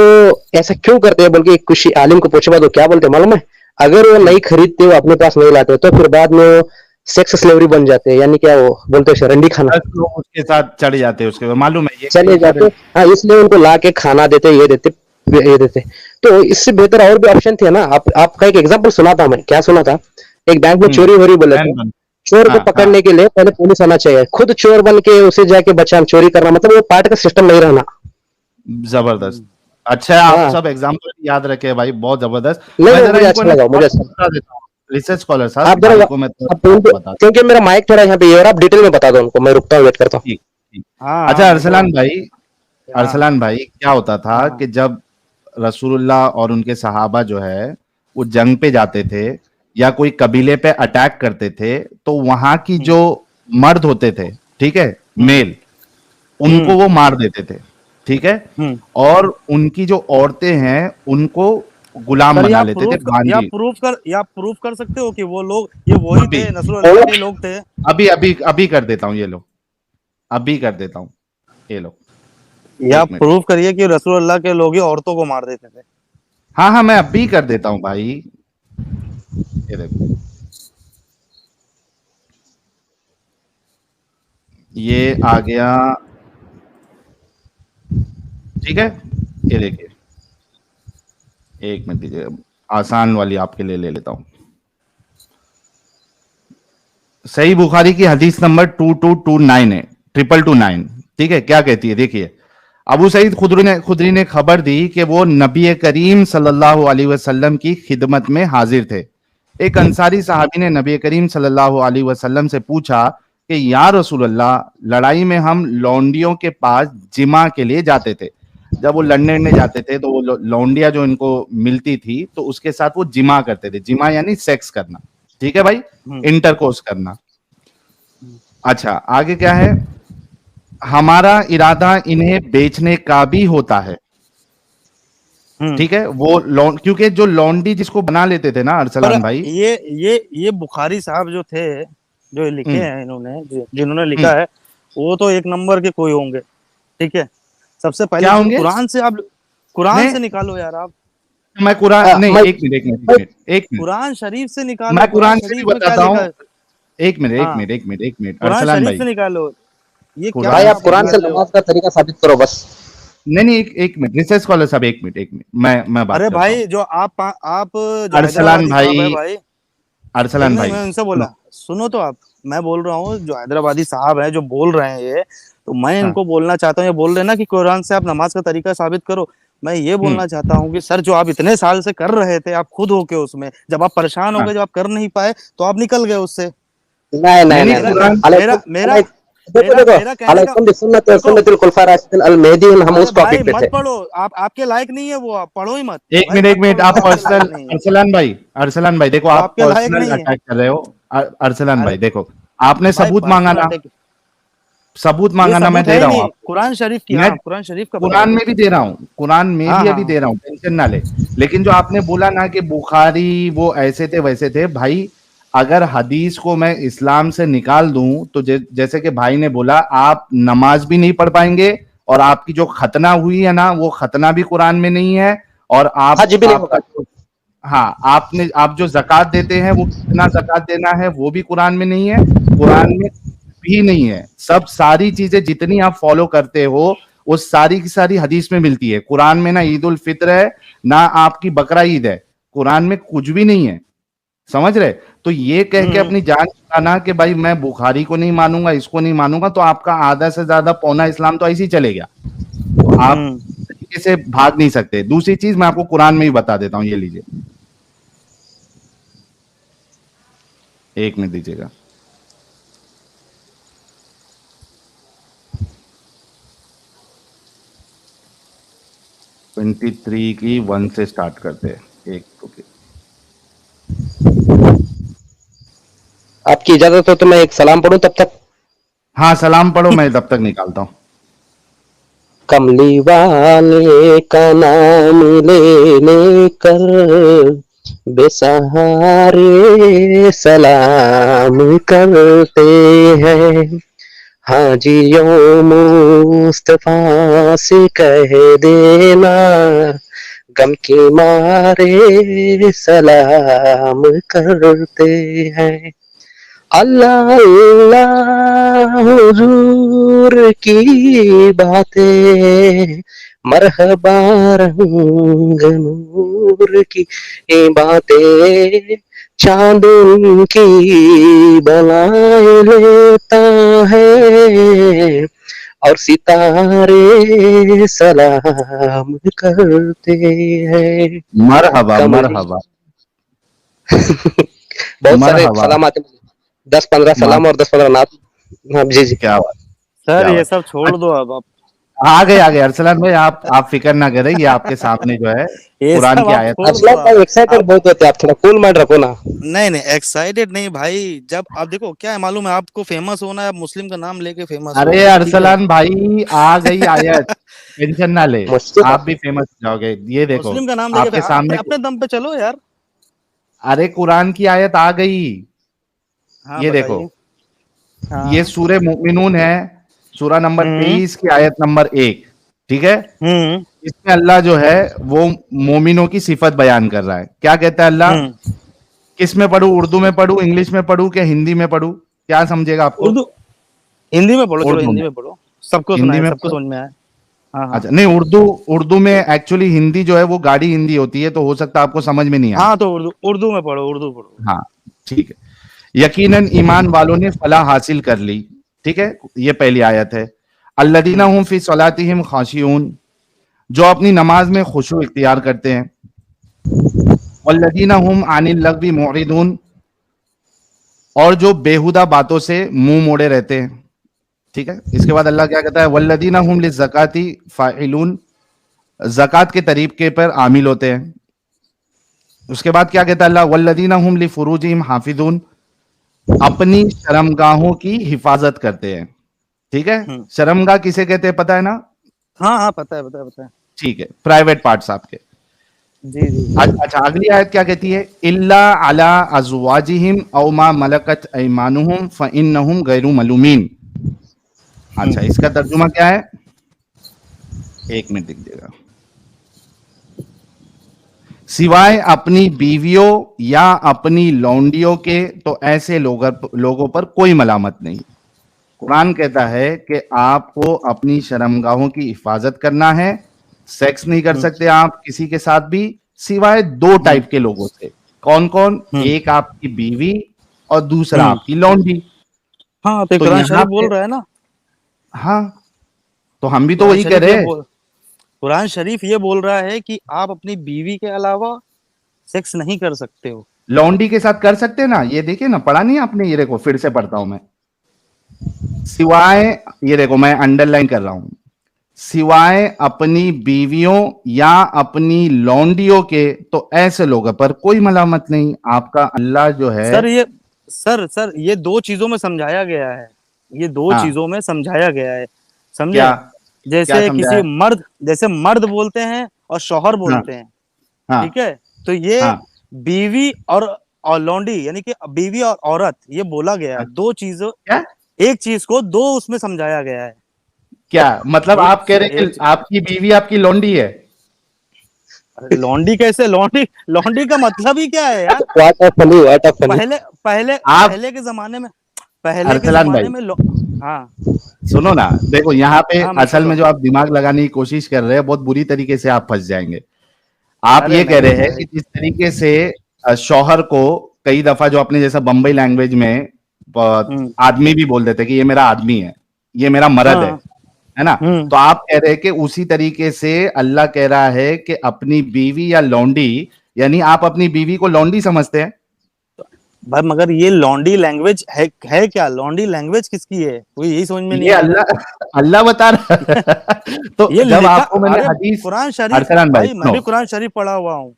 ऐसा क्यों करते हैं बोल के कुछ आलिम को पूछे तो क्या बोलते मालूम है, अगर वो नहीं खरीदते, वो अपने पास नहीं लाते, तो फिर बाद में वो सेक्स स्लेवरी बन जाते हैं, यानी क्या वो बोलते हैं रंडी खाना, उसके साथ चढ़ जाते हैं, उसके मालूम है ये चले जाते। हाँ, इसलिए उनको ला के खाना देते, ये देते। तो इससे बेहतर और भी ऑप्शन थे ना। आपका एक एग्जांपल सुना था मैं, क्या सुना था, एक बैंक में चोरी हो रही बोले थे, चोर को पकड़ने के लिए पहले पुलिस आना चाहिए, खुद चोर बन के उसे जाके बचा चोरी करना, मतलब वो पार्ट का सिस्टम नहीं रहना। जबरदस्त। अच्छा आप सब एग्जांपल याद रखे भाई, बहुत जबरदस्त। मुझे अच्छा लगा, मुझे अच्छा लगा। रिसर्च स्कॉलर साहब आप जरा क्योंकि मेरा माइक थोड़ा यहाँ पे है, और आप डिटेल में बता दो उनको, मैं रुकता हूँ, वेट करता हूँ। अच्छा अरसलान भाई क्या होता था कि जब रसूलुल्लाह और उनके सहाबा जो है वो जंग पे जाते थे या कोई कबीले पे अटैक करते थे, तो वहां की जो मर्द होते थे, ठीक है, मेल, उनको वो मार देते थे, ठीक है, और उनकी जो औरतें हैं उनको गुलाम बना लेते थे। या प्रूफ कर सकते हो कि वो लोग ये वही थे, नस्रुल्लाह के लोग थे? अभी कर देता हूँ, ये लो, अभी कर देता हूँ, ये लो। या प्रूफ करिए कि रसूलुल्लाह के लोग ही औरतों को मार देते थे। हाँ मैं अभी कर देता हूँ भाई, ये देखो, ये आ गया, ठीक है, ये देखिए, एक मिनट दीजिए, आसान वाली आपके लिए ले लेता हूं। सही बुखारी की हदीस नंबर 2229 है, 2229, ठीक है। क्या कहती है, देखिए, अबू सईद खुदरी ने खबर दी कि वो नबी करीम सल्लल्लाहु अलैहि वसल्लम की खिदमत में हाजिर थे। एक अंसारी साहबी ने नबी करीम सल्लल्लाहु अलैहि वसल्लम से पूछा कि या रसूलल्लाह, लड़ाई में हम लौंडियों के पास जिमा के लिए जाते थे। जब वो लड़ने जाते थे तो वो लौंडिया जो इनको मिलती थी तो उसके साथ वो जिमा करते थे। जिमा यानी सेक्स करना, ठीक है भाई, इंटरकोर्स करना। अच्छा आगे क्या है, हमारा इरादा इन्हें बेचने का भी होता है, ठीक है। वो क्योंकि जो लौंडी जिसको बना लेते थे ना अरसलान भाई, ये बुखारी साहब जो थे, जो लिखे हैं इन्होंने, जिन्होंने लिखा है, वो तो एक नंबर के कोई होंगे, ठीक है। सबसे पहले कुरान से आप कुरान से निकालो यार आप। मैं कुरान नहीं, एक मिनट कुरान शरीफ से निकालो। मैं कुरान से बताता हूँ, एक मिनट अरसलान भाई से निकालो। ये क्या भाई, आप कुरान से नमाज का तरीका साबित करो बस। नहीं एक मिनट, रिसर्च स्कॉलर साहब, एक मिनट मैं बात। अरे भाई, जो आप अरसलान भाई मैं उनसे बोला, सुनो तो आप, मैं बोल रहा हूँ जो हैदराबादी साहब है जो बोल रहे हैं, ये तो मैं हाँ। इनको बोलना चाहता हूँ, ये बोल रहे हैं ना कि कुरान से आप नमाज का तरीका साबित करो, मैं ये बोलना चाहता हूँ कि सर जो आप इतने साल से कर रहे थे, आप खुद होके उसमें, जब आप परेशान हो हाँ। गए, जब आप कर नहीं पाए, तो आप निकल गए उससे। नहीं नहीं नहीं नहीं मेरा कुरान मेरा मेरा देखो मेरा देखो मेरा कहने का अलैकुम बिसुन्नति व देखो, सुन्नतिल खुलफाए राशिदीन अल महदीयीन, हम अरे उस भाई टॉपिक पे मत थे। पढ़ो, आप आपके लायक नहीं है वो, आप पढ़ो ही मत एक भाई, मिनट मत पढ़ो, आप वो आपके लायक पर्सनल, नहीं है, अरसलान भाई देखो, वो आप आपके लायक पर्सनल नहीं है। अटैक कर रहे हो। अरसलान अरे भाई देखो, आपने भाई सबूत मांगा पर्सनल ना, अटैक, सबूत ये मांगा ना, मैं सबूत दे है ही रहा हूँ नहीं आपको। कुरान शरीफ की, मैं हाँ कुरान शरीफ का कुरान बताइए। में भी दे रहा हूँ, कुरान में हाँ भी अभी हाँ दे रहा हूँ, टेंशन ना ले। लेकिन जो आपने बोला ना कि बुखारी वो ऐसे थे वैसे थे, भाई अगर हदीस को मैं इस्लाम से निकाल दूं तो जैसे कि भाई ने बोला, आप नमाज भी नहीं पढ़ पाएंगे, और आपकी जो खतना हुई है ना, वो खतना भी कुरान में नहीं है। और हाँ आप जी भी नहीं आपका होगा। जो, हाँ, आप जो जक़ात देते हैं वो कितना जक़ात देना है वो भी कुरान में नहीं है। कुरान में भी नहीं है। सब सारी चीजें जितनी आप फॉलो करते हो वो सारी की सारी हदीस में मिलती है। कुरान में ना ईद उल फित्र है, ना आपकी बकरा ईद है, कुरान में कुछ भी नहीं है। समझ रहे? तो ये कह के हम्म अपनी जान छुड़ाना कि भाई मैं बुखारी को नहीं मानूंगा, इसको नहीं मानूंगा, तो आपका आधा से ज्यादा पौना इस्लाम तो ऐसे ही चलेगा। तो आप हम्म तरीके से भाग नहीं सकते। दूसरी चीज मैं आपको कुरान में ही बता देता हूं, ये लीजिए, एक मिनट दीजिएगा। ट्वेंटी थ्री की 1 से स्टार्ट करते हैं, एक तो आपकी इजाजत हो तो मैं एक सलाम पढ़ूं तब तक। हाँ सलाम पढ़ो, मैं तब तक निकालता हूँ। कमली वाले का नाम ले लेकर बेसहारे सलाम करते हैं, हाजियों मुस्तफा से कह देना गम के मारे सलाम करते हैं। अल्लाह अल्लाह हुजूर की बातें, मरहबा रंग नूर की बातें, चांद की बनाए लेता है, और सितारे सलाम करते हैं। मरहबा कमली मरहबा बहुत सारे मरहबा। सलाम आते हैं, 10-15 मर सलाम और 10-15 नात। हाँ जी जी। क्या बात, सर क्या ये बात। सब छोड़ दो अब आप, आ गए अरसलान भाई, आप फिक्र ना करें, ये आपके सामने जो है ये कुरान सब की आप आयत छोड़ है। दो असलम भाई एक्साइटेड आप बहुत होते हैं आप, थोड़ा कूल माइंड रखो ना। नहीं नहीं एक्साइटेड नहीं भाई, जब आप देखो क्या है मालूम है, आपको फेमस होना है, आप मुस्लिम का नाम लेके फेमस हो, अरे ठीक है। अरसलान भाई आ गई आयत, टेंशन ना ले, मुझसे आप भी फेमस हो जाओगे। ये देखो मुस्लिम का नाम लेके आपके अपने सामने, अपने दम पे चलो यार। अरे कुरान की आयत आ गई। हाँ ये देखो, बताइए। ये हाँ सूरह मोमिनून है, सूरा नंबर हम्म 23 की आयत नंबर 1, ठीक है। हम्म इसमें अल्लाह जो है वो मोमिनों की सिफत बयान कर रहा है। क्या कहता है अल्लाह? हम्म किस में पढ़ूं, उर्दू में पढ़ूं, इंग्लिश में पढ़ूं, क्या हिंदी में पढ़ूं? क्या समझेगा आपको? उर्दू, हिंदी में पढ़ो, चलो उर्दू हिंदी में, में पढ़ो, सबको हिंदी सुनाए, में सबको पढ़ो। समझ में आए। हाँ हाँ अच्छा नहीं, उर्दू, उर्दू में एक्चुअली हिंदी जो है वो गाड़ी हिंदी होती है, तो हो सकता है आपको समझ में नहीं आए। हाँ, तो उर्दू उर्दू में पढ़ो, उर्दू पढ़ो। हाँ ठीक है। यकीनन ईमान वालों ने फलाह हासिल कर ली, ठीक है, ये पहली आयत है। अल्लदीना हम्म हुम फी सलातिहिम खाशिऊन, जो अपनी नमाज में खुशू इख्तियार करते हैं। वल्लदीना हुम अनिल लग़वी मुरिदून, और जो बेहुदा बातों से मुंह मोड़े रहते हैं, ठीक है। इसके बाद अल्लाह क्या कहता है? वल्लदीना हुम लिज़्ज़काती फ़ाइलून, ज़कात के तरीके पर आमिल होते हैं। उसके बाद क्या कहता है अल्लाह? वल्लदीना हुम लिफ़ुरूजिहिम हाफ़िज़ून, अपनी शर्मगाहों की हिफाजत करते हैं, ठीक है। हम्म शर्मगाह किसे कहते हैं पता है ना? हाँ हाँ पता है, पता है, पता है। ठीक है, प्राइवेट पार्ट्स आपके। जी जी जी। अच्छा अगली आयत क्या कहती है? इल्ला अला अज़वाजिहिम औ मा मलकत ऐमानुहुम फ़इन्नहुम गैरु मलूमीन। अच्छा इसका तर्जुमा क्या है? एक मिनट दीजिएगा। सिवाय अपनी बीवियों या अपनी लौंडियों के तो ऐसे लोगों पर कोई मलामत नहीं। कुरान कहता है कि आपको अपनी शर्मगाहों की हिफाजत करना है। सेक्स नहीं कर हम्म सकते आप किसी के साथ भी, सिवाय दो हम्म टाइप के लोगों से। कौन कौन? हम्म एक आपकी बीवी और दूसरा हम्म। आपकी लौंडी। हाँ तो तो कुरान यहाँ शरीफ पे, बोल रहा है ना। हाँ, तो हम भी तो कुरान वही कह शरीफ रहे ये हैं। बोल कुरान शरीफ ये बोल रहा है कि आप अपनी बीवी के अलावा सेक्स नहीं कर सकते हो। लौंडी के साथ कर सकते हैं ना, ये देखिए ना, पढ़ा नहीं आपने, ये देखो फिर से पढ़ता हूं मैं, सिवाय, ये देखो मैं अंडरलाइन कर रहा हूं, सिवाय अपनी बीवियों या अपनी लौंडियों के, तो ऐसे लोगों पर कोई मलामत नहीं। आपका अल्लाह जो है, सर ये दो चीजों में समझाया गया है, ये दो हाँ, चीजों में समझाया गया है, समझे? क्या क्या जैसे समझा किसी है? जैसे मर्द बोलते हैं और शौहर हाँ, बोलते हैं, हाँ, ठीक है? तो ये हाँ, बीवी और लौंडी यानी कि बीवी और औरत ये बोला गया है, हाँ, दो चीजों, क्या एक चीज को दो उसमें समझाया गया है। क्या मतलब एक आप कह रहे हैं एक कि आपकी बीवी आपकी लौंडी है? लौंडी कैसे? लौंडी लौंडी का मतलब ही क्या है यार? What of funny. पहले पहले आप पहले के जमाने में पहले के अरसलान जमाने भाई में हाँ सुनो ना, देखो यहाँ पे हाँ, मैं सुन असल रहा में हूँ। जो आप दिमाग लगाने की कोशिश कर रहे हैं, बहुत बुरी तरीके से आप फंस जाएंगे। आप अरे ये कह नहीं रहे हैं कि भाई। जिस तरीके से शौहर को कई दफा, जो आपने जैसा बंबई लैंग्वेज में आदमी भी बोल देते कि ये मेरा आदमी है, ये मेरा मर्द हाँ। है ना? हम्म। तो आप कह रहे हैं कि उसी तरीके से अल्लाह कह रहा है कि अपनी बीवी या लौंडी, यानी आप अपनी बीवी को लौंडी समझते हैं? भाई मगर ये लौंडी लैंग्वेज है क्या? लौंडी लैंग्वेज किसकी है? कोई यही समझ में नहीं ये आ रहा अल्लाह अल्लाह बता रहा है। तो है। ये जब लिखा, आपको मैंने अरे हदीस, कुरान शरीफ, अरसलान भाई भाई मैं सुनो, भी कुरान शरीफ पढ़ा हुआ हूँ,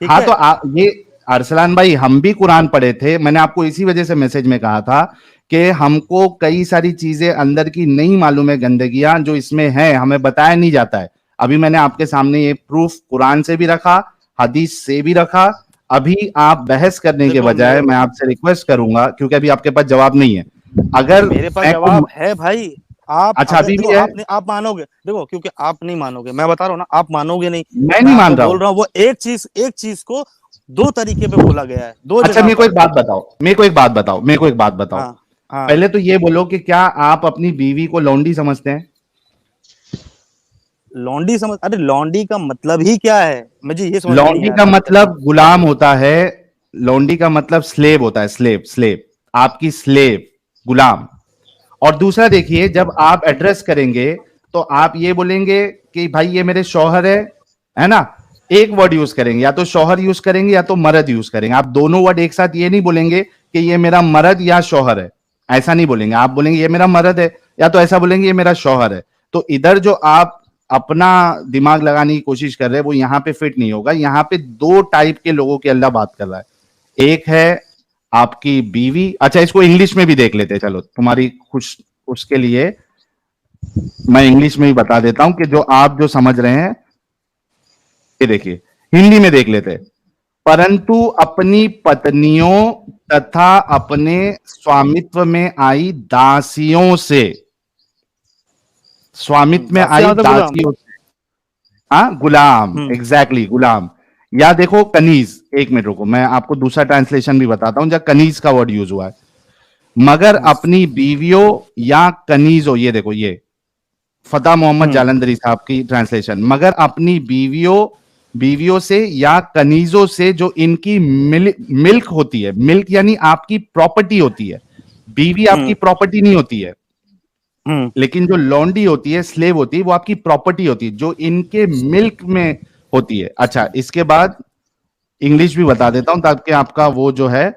ठीक हाँ है? तो ये अरसलान भाई, हम भी कुरान पढ़े थे, मैंने आपको इसी वजह से मैसेज में कहा था कि हमको कई सारी चीजें अंदर की नहीं मालूम है, गंदगियां जो इसमें है हमें बताया नहीं जाता है। अभी मैंने आपके सामने ये प्रूफ कुरान से भी रखा, हदीस से भी रखा। अभी आप बहस करने के देखो बजाय मैं आपसे रिक्वेस्ट करूंगा, क्योंकि अभी आपके पास जवाब नहीं है, अगर मेरे पास मैं जवाब है भाई। आप अच्छा अगर अभी देखो, भी है, आप मानोगे, देखो क्योंकि आप नहीं मानोगे, मैं बता रहा हूँ ना, आप मानोगे नहीं। मैं मैं नहीं मान आपको रहा बोल हूं। रहा हूँ, वो एक चीज को दो तरीके पे बोला गया है, दो अच्छा जगह मेरे को पर। एक बात बताओ, मेरे को एक बात बताओ, मेरे को एक बात बताओ, हाँ हाँ। पहले तो ये बोलो कि क्या आप अपनी बीवी को लौंडी समझते हैं? लौंडी समझ, अरे लौंडी का मतलब ही क्या है, मुझे ये समझ में नहीं लौंडी आ का रहा अभी तक। मतलब गुलाम होता है, लौंडी का मतलब स्लेव होता है, स्लेव, स्लेव, आपकी स्लेव, गुलाम। और दूसरा देखिए, जब आप एड्रेस करेंगे तो आप ये बोलेंगे कि भाई ये मेरे शौहर है ना? एक वर्ड यूज करेंगे, या तो शौहर यूज करेंगे या तो मर्द यूज करेंगे। आप दोनों वर्ड एक साथ ये नहीं बोलेंगे कि ये मेरा मर्द या शौहर है, ऐसा नहीं बोलेंगे। आप बोलेंगे ये मेरा मर्द है, या तो ऐसा बोलेंगे ये मेरा शौहर है। तो इधर जो आप अपना दिमाग लगाने की कोशिश कर रहे हैं वो यहां पे फिट नहीं होगा। यहां पे दो टाइप के लोगों की अल्लाह बात कर रहा है, एक है आपकी बीवी। अच्छा इसको इंग्लिश में भी देख लेते हैं, चलो तुम्हारी खुश, उसके लिए मैं इंग्लिश में ही बता देता हूं कि जो आप जो समझ रहे हैं, ये देखिए हिंदी में देख लेते हैं। परंतु अपनी पत्नियों तथा अपने स्वामित्व में आई दासियों से, स्वामित्व में दासिया आई मतलब गुलाम। दासियों से, हाँ गुलाम, हम्म। एग्जैक्टली गुलाम। या देखो कनीज, एक मिनट रुको मैं आपको दूसरा ट्रांसलेशन भी बताता हूं जहां कनीज का वर्ड यूज हुआ है। मगर अपनी बीवियों या कनीजों, ये देखो ये फतेह मोहम्मद हम्म। जालंधरी साहब की ट्रांसलेशन, मगर अपनी बीवियों से या कनीजों से जो इनकी मिल्क होती है, मिल्क यानी आपकी प्रॉपर्टी होती है। बीवी आपकी हम्म। प्रॉपर्टी नहीं होती है, हम्म। लेकिन जो लौंडी होती है, स्लेव होती है, वो आपकी प्रॉपर्टी होती है, जो इनके मिल्क में होती है। अच्छा इसके बाद इंग्लिश भी बता देता हूं ताकि आपका वो जो है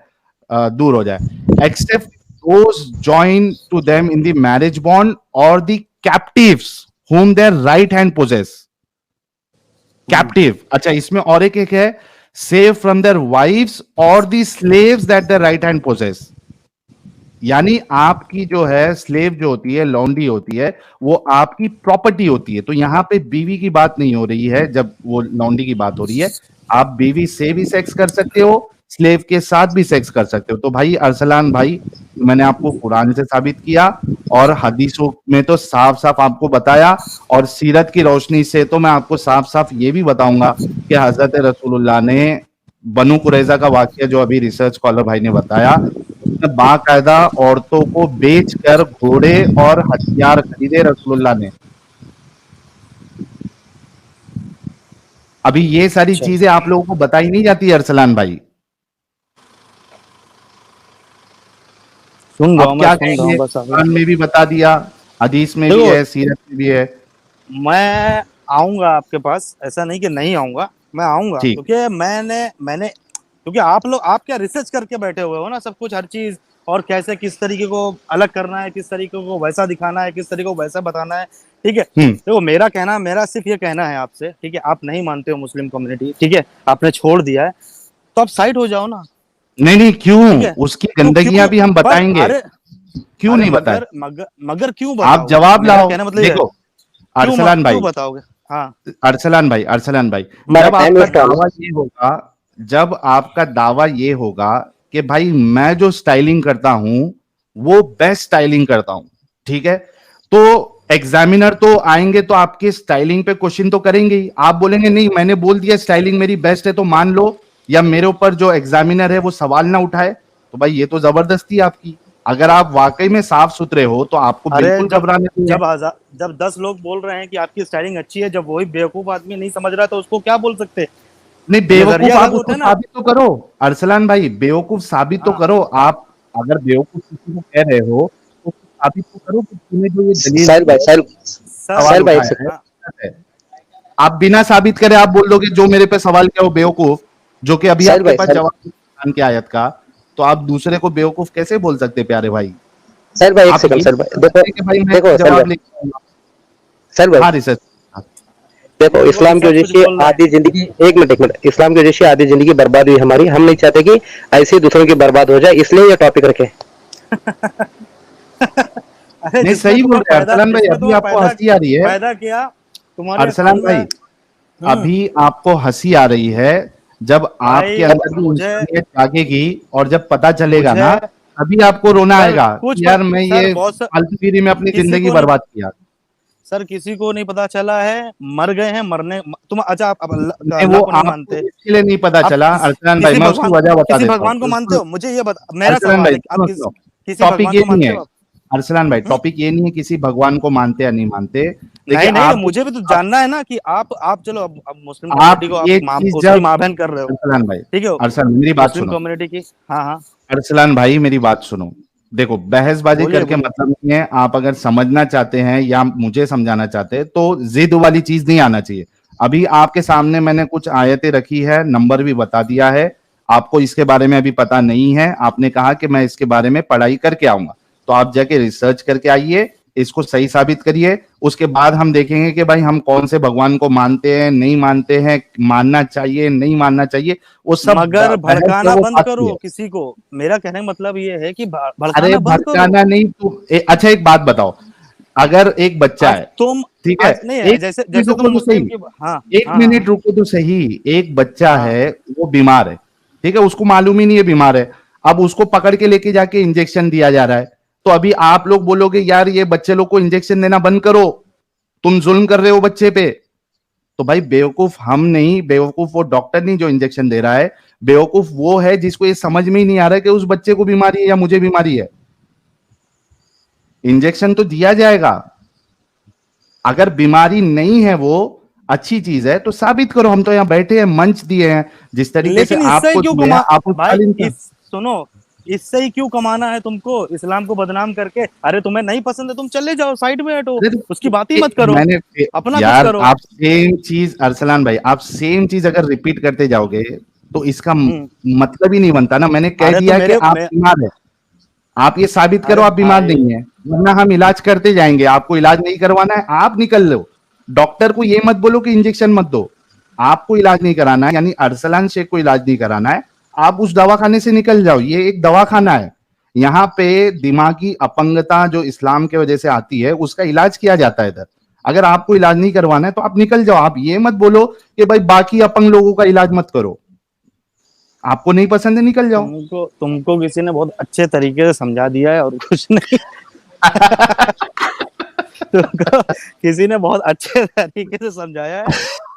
दूर हो जाए। Except those join to them in the marriage bond और the captives whom their right hand possess, captive. अच्छा इसमें और एक है, सेव फ्रॉम देयर वाइव्स और the slaves that their right hand possess. यानी आपकी जो है स्लेव जो होती है, लौंडी होती है, वो आपकी प्रॉपर्टी होती है। तो यहां पे बीवी की बात नहीं हो रही है, जब वो लौंडी की बात हो रही है। आप बीवी से भी सेक्स कर सकते हो, स्लेव के साथ भी सेक्स कर सकते हो। तो भाई अरसलान भाई, मैंने आपको कुरान से साबित किया और हदीसों में तो साफ साफ आपको बताया, और सीरत की रोशनी से तो मैं आपको साफ साफ ये भी बताऊंगा कि हजरत रसूलुल्लाह ने बनु कुरैजा का वाक्य जो अभी रिसर्च स्कॉलर भाई ने बताया, उसमें बाकायदा औरतों को बेचकर घोड़े और हथियार खरीदे रसूलुल्लाह ने। अभी ये सारी अच्छा, चीजें आप लोगों को बताई नहीं जाती अरसलान भाई। सुन रहा अब हूँ, मैं क्या सुन रहा कहेंगे, हूँ बस आगे। कुरान में भी बता दिया, हदीस में भी देखो है, सीरत में भी है। मैं आऊंगा आपके पास, ऐसा नहीं कि नहीं आऊंगा, मैं आऊंगा, ठीक। क्योंकि मैंने क्योंकि आप क्या रिसर्च करके बैठे हुए हो ना, सब कुछ, हर चीज, और कैसे किस तरीके को अलग करना है, किस तरीके को वैसा दिखाना है, किस तरीके को वैसा बताना है, ठीक है। देखो मेरा सिर्फ ये कहना है आपसे, ठीक है, आप नहीं मानते हो मुस्लिम कम्युनिटी, ठीक है, आपने छोड़ दिया है, तो आप साइड हो जाओ ना, नहीं नहीं, क्यों? ठीक है। उसकी तो गंदगियां क्यों? भी हम पर बताएंगे। अरे क्यों अरे नहीं बताए? मगर क्यों आप बताओगे? जवाब मेरा लाओ। कहना मतलब ये है, देखो अरसलान क्यों भाई, बताओगे? हाँ। अरसलान भाई, हमारा जब टाइम आपका वेस्ट हो दावा ये होगा, जब आपका दावा ये होगा कि भाई मैं जो स्टाइलिंग करता हूं वो बेस्ट स्टाइलिंग करता हूं, ठीक है, तो एग्जामिनर तो आएंगे तो आपकी स्टाइलिंग पे क्वेश्चन तो करेंगे ही। आप बोलेंगे नहीं मैंने बोल दिया स्टाइलिंग मेरी बेस्ट है तो मान लो, या मेरे ऊपर जो एग्जामिनर है वो सवाल ना उठाए, तो भाई ये तो जबरदस्ती है आपकी। अगर आप वाकई में साफ सुथरे हो तो आपको अरे बिल्कुल घबराने नहीं है। जब 10 लोग बोल रहे हैं कि आपकी स्टाइलिंग अच्छी है, जब वही बेवकूफ आदमी नहीं समझ रहा, तो उसको क्या बोल सकते? नहीं, बेवकूफ नजरिया आप अलग उसको होते हैं ना। साबित तो करो। अरसलान भाई बेवकूफ साबित तो हाँ करो। आप अगर बेवकूफ किसी को कह रहे हो तो साबित तो करो कि तूने जो ये दलील साहिल भाई, है, साहिल सर। सवाल साहिल भाई एक उठाया है, सेकंड। हाँ, गलत है। आप बिना साबित करे आप बोल दोगे जो मेरे पे सवाल किया वो बेवकूफ, जो कि अभी साहिल आपके भाई, पास जवाब नहीं है कुरान की आयत का, तो आप दूसरे को बेवकूफ कैसे बोल सकते प्यारे भाई? साहिल भाई एक आप सेकंड। ये नहीं साहिल भाई बोल देखो, सकते कि भाई मैं देखो इसका साहिल जवाब भाई, लेके आऊंगा। साहिल भाई हाँ रिसर्च। देखो, वो इस्लाम की रिसर्च वजह कुछ से बोल रहे हैं। आधी जिंदगी, एक मिनट, इस्लाम की वजह से आधी जिंदगी बर्बाद हुई हमारी। हम नहीं चाहते कि ऐसे ही दूसरों की बर्बाद हो जाए, इसलिए ये टॉपिक रखे। अरे नहीं सही बोल रहे हैं अरसलान भाई, जिसमें अभी तुम्हें आपको हंसी आ रही है। पैदा किया, तुम्हारे अरसलान अकाउंट में। भाई अभी आपको हंसी आ रही है, जब आपके भाई अंदर भी मुझे इंसानियत जागेगी और जब पता चलेगा मुझे ना, तभी आपको रोना सर आएगा कि यार मैं सर ये बहुत फालतूगिरी में अपनी किसी जिंदगी को नहीं, बर्बाद किया। सर किसी को नहीं पता चला है, मर गए हैं, मरने तुम, अच्छा आप नहीं अल्लाह वो को नहीं आपको मानते, इसके लिए नहीं पता आप चला अरसलान भाई, मैं उसकी वजह बता किसी देता हूँ। भगवान को मानते बिल्कुल। हो? मुझे ये बता, मेरा अरसलान सवाल भाई है कि आप सुनो सुनो, किसी टॉपिक भगवान ये को नहीं मानते है। हो आप? अरसलान भाई हम्म? टॉपिक ये नहीं है किसी भगवान को मानते या नहीं मानते। देखिए नहीं नहीं, आप मुझे भी तो आप, जानना है ना कि आप चलो, अब मुस्लिम आप कम्युनिटी को आप ये चीज उसकी जब, माँ बहन कर रहे हो, अरसलान भाई, ठीक है, अरसलान मेरी बात मुस्लिम सुनो, कम्युनिटी की। हाँ हाँ, अरसलान भाई मेरी बात सुनो। देखो बहसबाजी बोलिए करके बोलिए। मतलब नहीं है, आप अगर समझना चाहते हैं या मुझे समझाना चाहते हैं तो जिद वाली चीज नहीं आना चाहिए। अभी आपके सामने मैंने कुछ आयतें रखी है, नंबर भी बता दिया है। आपको इसके बारे में अभी पता नहीं है, आपने कहा कि मैं इसके बारे में पढ़ाई करके आऊंगा, तो आप जाके रिसर्च करके आइए, इसको सही साबित करिए। उसके बाद हम देखेंगे कि भाई हम कौन से भगवान को मानते हैं नहीं मानते हैं, मानना चाहिए नहीं मानना चाहिए, वो सब मगर बहस है, भड़काना वो बंद बात की करो है। किसी को, मेरा कहने का मतलब ये है कि अरे भड़काना बंद करो। भटकाना नहीं तू अच्छा एक बात बताओ, अगर एक बच्चा आज है, तुम ठीक है, आज नहीं, एक जैसे मिनट जैसे तुम रुको तो मुस्लिम सही, की। हाँ एक हाँ हाँ मिनट हाँ रुको तो सही, एक बच्चा हाँ। है वो बीमार है, ठीक है, उसको मालूम ही नहीं है बीमार है, अब उसको पकड़ के लेके जाके इंजेक्शन दिया जा रहा है, तो अभी आप लोग बोलोगे यार ये बच्चे लोग को इंजेक्शन देना बंद करो, तुम जुल्म कर रहे हो बच्चे पे। तो भाई बेवकूफ हम नहीं, बेवकूफ वो डॉक्टर नहीं जो इंजेक्शन दे रहा है, बेवकूफ वो है जिसको ये समझ में ही नहीं आ रहा है कि उस बच्चे को बीमारी है या मुझे बीमारी है। इंजेक्शन तो दिया जाएगा, अगर बीमारी नहीं है वो अच्छी चीज है तो साबित करो। हम तो यहां बैठे हैं, मंच दिए हैं, जिस तरीके से लेकिन इससे ही आपको क्यों दिए हैं, आप उस भाई तालीम का। सुनो, इससे ही क्यों कमाना है तुमको, इस्लाम को बदनाम करके? अरे तुम्हें नहीं पसंद है, तुम चले जाओ, साइड में हटो, अरे उसकी बात ही तो मत करो, मैंने अपना कुछ यार करो। आप सेम चीज, अरसलान भाई आप सेम चीज अगर रिपीट करते जाओगे तो इसका हम्म। मतलब ही नहीं बनता ना। मैंने कह अरे तो दिया कि आप मैं, बीमार है, आप ये साबित अरे करो आप बीमार भाई, नहीं है, वरना हम इलाज करते जाएंगे। आपको इलाज नहीं करवाना है आप निकल लो। डॉक्टर को ये मत बोलो कि इंजेक्शन मत दो, आपको इलाज नहीं कराना है, यानी अरसलान शेख को इलाज नहीं कराना है, आप उस दवाखाने से निकल जाओ। ये एक दवाखाना है, यहाँ पे दिमागी अपंगता जो इस्लाम के वजह से आती है उसका इलाज किया जाता है इधर। अगर आपको इलाज नहीं करवाना है तो आप निकल जाओ। आप ये मत बोलो कि भाई बाकी अपंग लोगों का इलाज मत करो, आपको नहीं पसंद है निकल जाओ। तुमको तुमको किसी ने बहुत अच्छे तरीके से समझा दिया है और कुछ नहीं। तुमको किसी ने बहुत अच्छे तरीके से समझाया है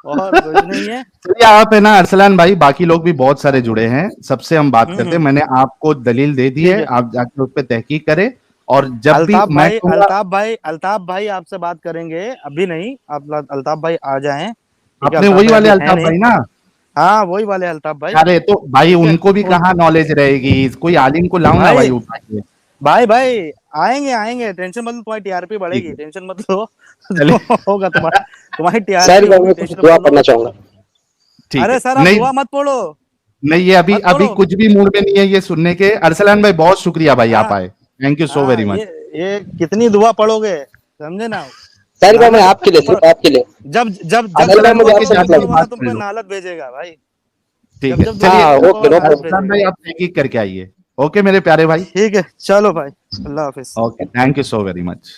और कुछ नहीं है। चलिए आप है ना अरसलान भाई, बाकी लोग भी बहुत सारे जुड़े हैं, सबसे हम बात करते हैं। मैंने आपको दलील दे दी ठीक है, है। आप जाकर उस पर तहकीक करें। और जब भी मैं कहूंगा, अल्ताफ भाई आपसे बात करेंगे, अभी नहीं, आप अल्ताफ भाई आ जाएं, ठीक है, अपने अल्ताफ वही भाई वाले अभी है अल्ताफ नहीं। भाई ना, हाँ वही वाले अल्ताफ भाई, अरे तो भाई ठीक है। उनको भी कहाँ नॉलेज रहेगी, कोई आलिम को लाओ ना भाई भाई उठा के। भाई भाई आएंगे आएंगे, टेंशन मत लो, तुम्हारी टीआरपी बढ़ेगी, टेंशन मत लो। चलिए। होगा तुम्हारी साहिल टीआरपी भाई होगी, मैं कुछ टेंशन दुआ मत लो। करना चाहूंगा। ठीक अरे है। सर आप नहीं दुआ मत पढ़ो, नहीं, ये अभी मत अभी पढ़ो। कुछ भी मूड में नहीं है ये सुनने के। अरसलान भाई बहुत शुक्रिया भाई, आप हाँ आए, थैंक यू सो हाँ, वेरी मच। ये कितनी दुआ पढ़ोगे, समझे ना। साहिल भाई मैं लानत आपके लिए, ऊपर, सिर्फ आपके लिए। जब जब जब अनिल जब भाई दुआ मुझे ओके आपसे पढ़ोगे हाथ चलिए, ऊपर लगा। वाला बात तुम कर पे लो। नालत भेजेगा भाई। ठीक जब है जब दुआ चलिए। हाँ पढ़ोगे ऊपर ओके, वाला नो नालत प्रॉब्लम। अरसलान भेजेगा। भाई आप तहकीक करके आइए। ओके मेरे प्यारे भाई। ठीक है चलो भाई, अल्लाह हाफिज। Okay, thank you so very much.